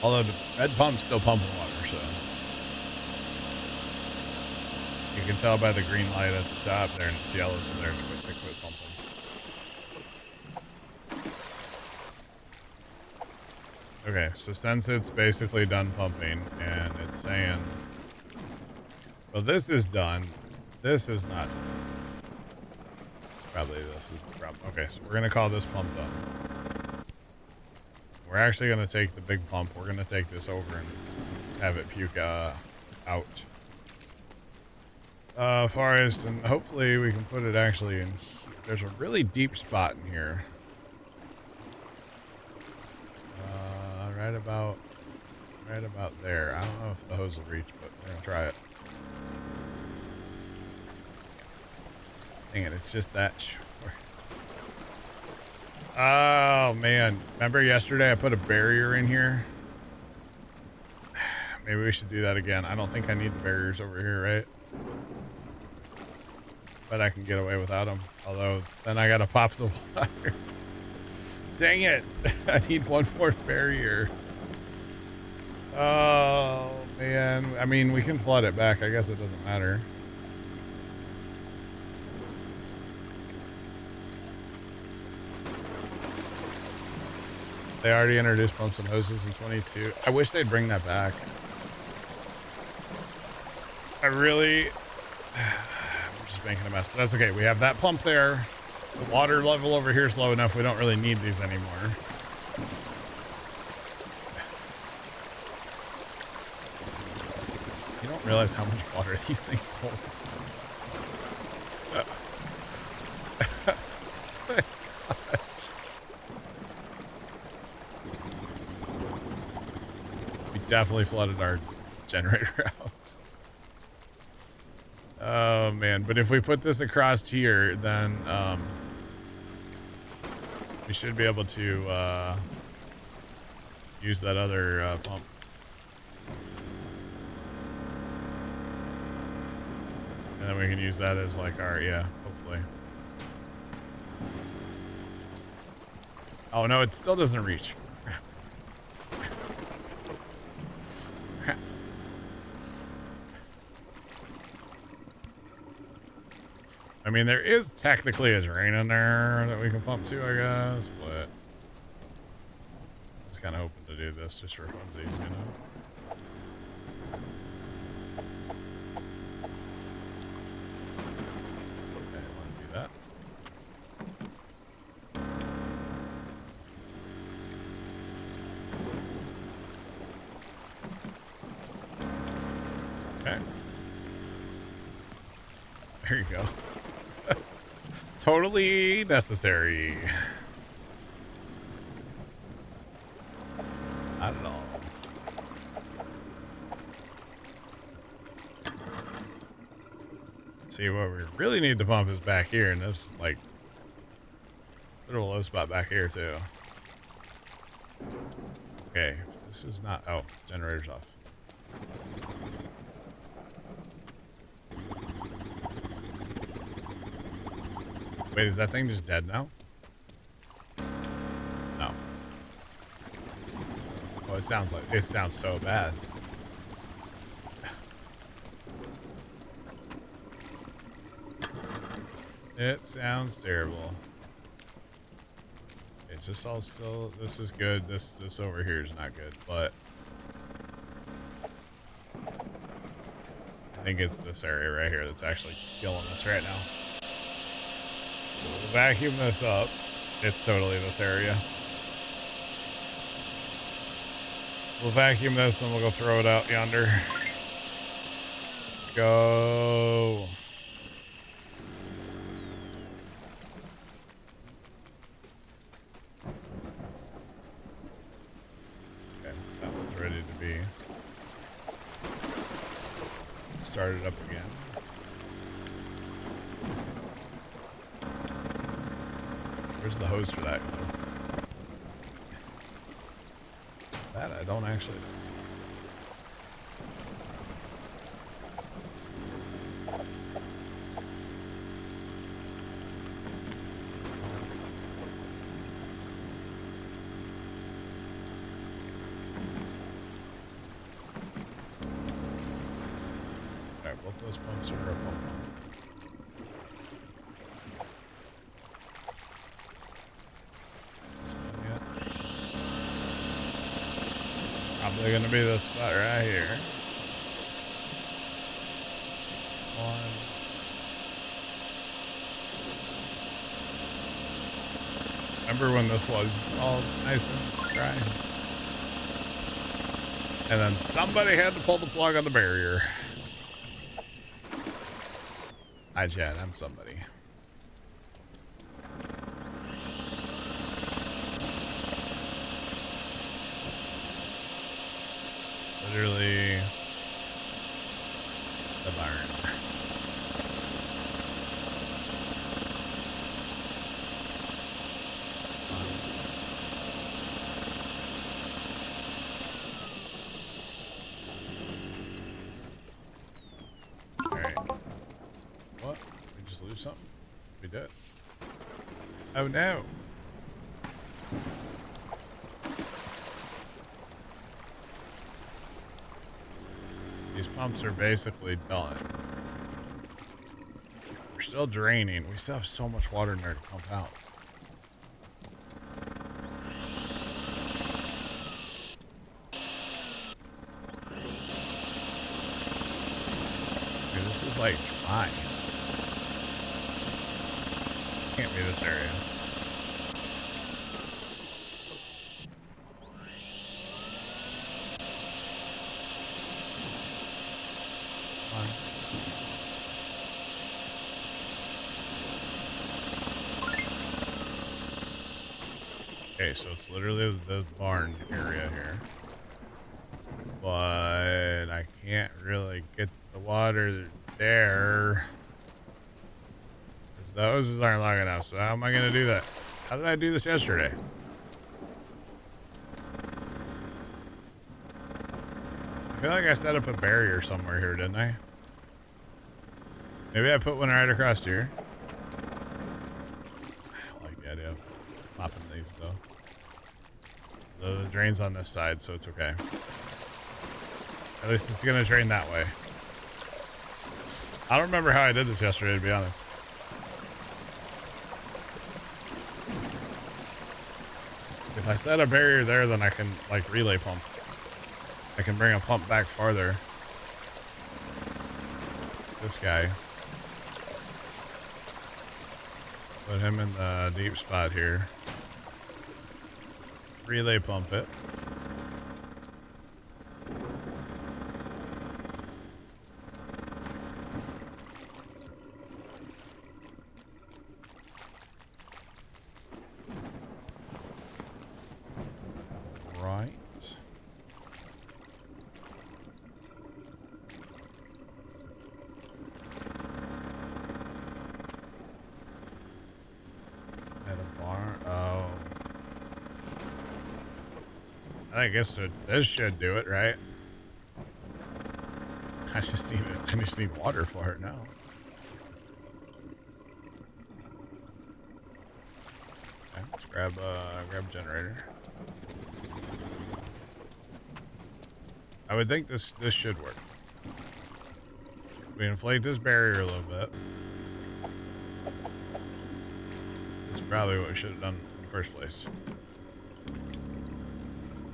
Although the red pump's still pumping water, so. You can tell by the green light at the top there, and it's yellow, so there it's quit pumping. Okay, so since it's basically done pumping, and it's saying, well, this is done. This is not done. Probably this is the problem. Okay, so we're going to call this pump done. We're actually going to take the big pump. We're going to take this over and have it puke out. As far as, and hopefully we can put it actually in, there's a really deep spot in here. Right about there. I don't know if the hose will reach, but we're going to try it. Dang it, it's just that short. Oh, man. Remember yesterday I put a barrier in here? Maybe we should do that again. I don't think I need the barriers over here, right? But I can get away without them. Although, then I gotta pop the water. Dang it! I need one more barrier. Oh, man. I mean, we can flood it back. I guess it doesn't matter. They already introduced pumps and hoses in 22. I wish they'd bring that back. I'm just making a mess, but that's okay. We have that pump there. The water level over here is low enough. We don't really need these anymore. You don't realize how much water these things hold. We definitely flooded our generator out. Oh man, but if we put this across here, then we should be able to use that other pump. And then we can use that as like our, yeah, hopefully. Oh no, it still doesn't reach. I mean, there is technically a drain in there that we can pump to, I guess, but I was kind of hoping to do this just for funsies, you know? Okay, I want to do that. Okay. There you go. Totally necessary. Not at all. See, what we really need to pump is back here, and this, like, little low spot back here, too. Okay, this is not, oh, generator's off. Wait, is that thing just dead now? No. Oh, it sounds so bad. It sounds terrible. Is this all still, this is good. This over here is not good, but I think it's this area right here that's actually killing us right now. So we'll vacuum this up. It's totally this area. We'll vacuum this, and we'll go throw it out yonder. Let's go. Okay, that one's ready to be started up again. Where's the hose for that? That I don't actually. Both those pumps are a pump. Probably gonna be this spot right here. One. Remember when this was all nice and dry? And then somebody had to pull the plug on the barrier. Hi, Chad. I'm somebody. Literally the barn. Alright. What? We just lose something? We did. Oh no. These pumps are basically done. We're still draining. We still have so much water in there to pump out. Dude, this is like dry. Can't be this area. Okay, so it's literally the barn area here. But I can't really get the water there. Because those aren't long enough. So how am I going to do that? How did I do this yesterday? I feel like I set up a barrier somewhere here, didn't I? Maybe I put one right across here. I don't like the idea of popping these though. The drain's on this side, so it's okay. At least it's gonna drain that way. I don't remember how I did this yesterday, to be honest. If I set a barrier there, then I can like relay pump. I can bring a pump back farther. This guy. Put him in the deep spot here. Relay pump it. Right. At a bar. Oh. I guess this should do it, right? I just need water for it now. Okay, let's grab a generator. I would think this should work. We inflate this barrier a little bit. That's probably what we should have done in the first place.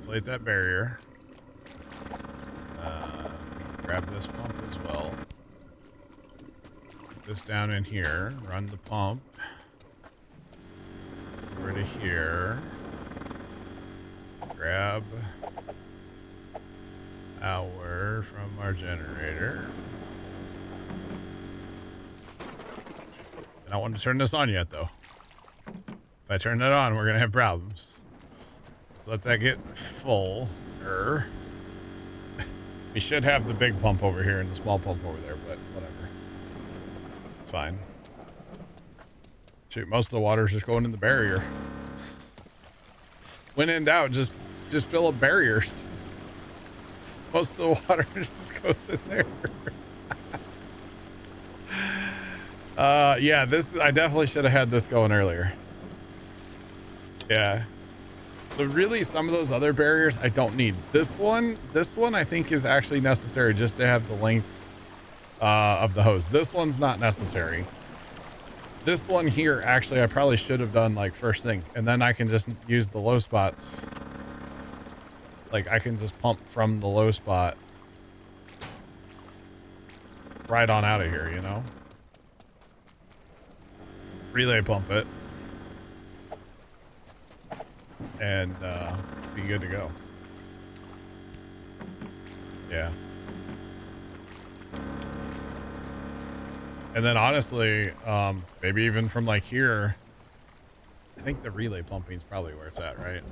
Inflate that barrier. Grab this pump as well. Put this down in here. Run the pump over to here. Grab power from our generator. I don't want to turn this on yet, though. If I turn that on, we're gonna have problems. Let's let that get full. We should have the big pump over here and the small pump over there, but whatever. It's fine. Shoot, most of the water's just going in the barrier. When in doubt, just fill up barriers. Most of the water just goes in there. Yeah, I definitely should have had this going earlier. Yeah. So really, some of those other barriers I don't need. This one I think is actually necessary just to have the length of the hose. This one's not necessary. This one here, actually, I probably should have done like first thing, and then I can just use the low spots. Like I can just pump from the low spot right on out of here, you know? Relay pump it. And be good to go. Yeah. And then honestly, maybe even from like here, I think the relay pumping is probably where it's at, right?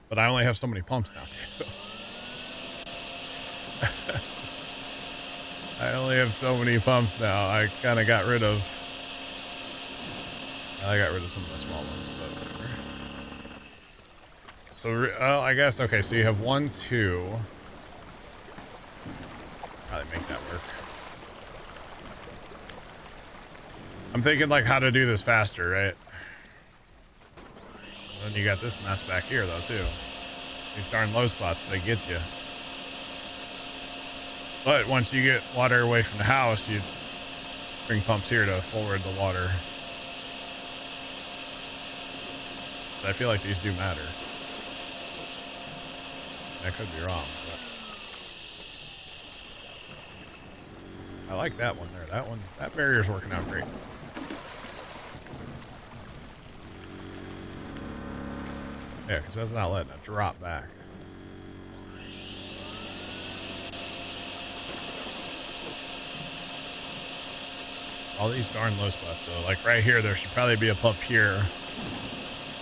But I only have so many pumps now too. I only have so many pumps now. I kind of got rid of. I got rid of some of the small ones, but whatever. So, I guess, okay, so you have 1, 2. Probably make that work. I'm thinking like how to do this faster, right? And then you got this mess back here though too. These darn low spots, they get you. But once you get water away from the house, you bring pumps here to forward the water. So I feel like these do matter. I could be wrong, but I like that one there. That one, that barrier's working out great. Yeah, because that's not letting it drop back. All these darn low spots, though. Like right here, there should probably be a pump here.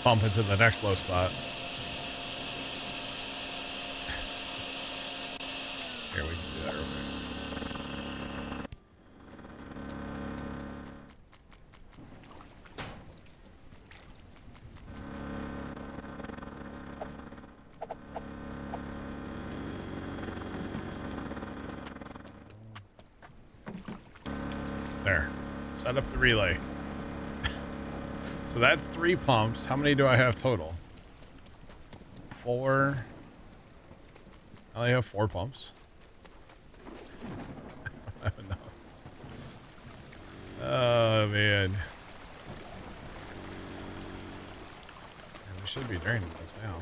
Pump into the next low spot. Here, we can do that real quick. There. Set up the relay. So that's 3 pumps. How many do I have total? 4. I only have 4 pumps. I don't know. Oh, man. We should be draining this now.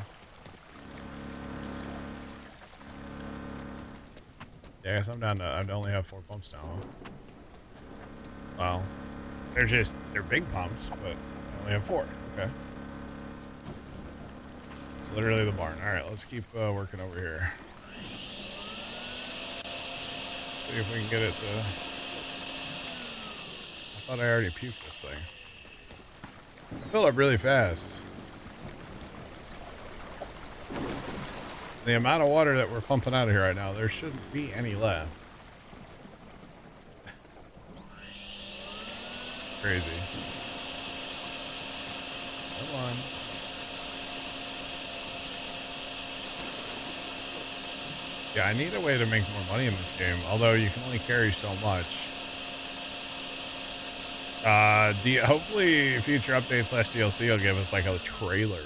Yeah, I guess I'm down to, I only have 4 pumps now. Well, they're big pumps, but I only have 4. Okay. It's literally the barn. All right, let's keep working over here. See if we can get it to... I thought I already puked this thing. I filled up really fast. The amount of water that we're pumping out of here right now, there shouldn't be any left. It's crazy. Come on. Yeah, I need a way to make more money in this game, although you can only carry so much. Hopefully future updates / DLC will give us like a trailer.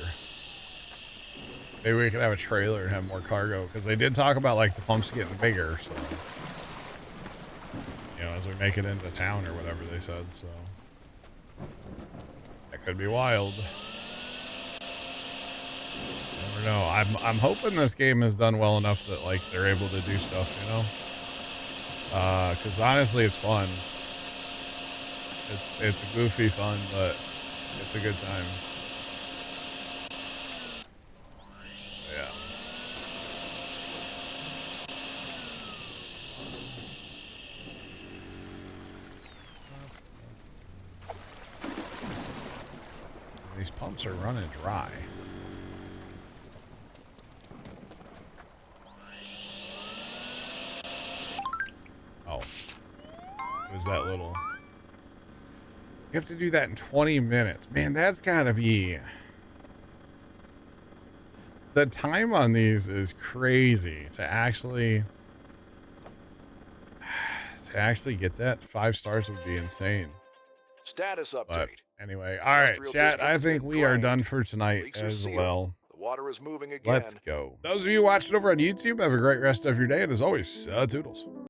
Maybe we could have a trailer and have more cargo, because they did talk about like the pumps getting bigger, so you know, as we make it into town or whatever they said, so that could be wild. Never know. I'm hoping this game is done well enough that like they're able to do stuff, you know, because honestly it's fun. It's goofy fun, but it's a good time. So, yeah. These pumps are running dry. Oh. It was that little... You have to do that in 20 minutes. Man, that's gotta be... The time on these is crazy. To actually get that 5 stars would be insane. Status update. But anyway, all right, chat. I think we are done for tonight as well. The water is moving again. Let's go. Those of you watching over on YouTube, have a great rest of your day, and as always, toodles.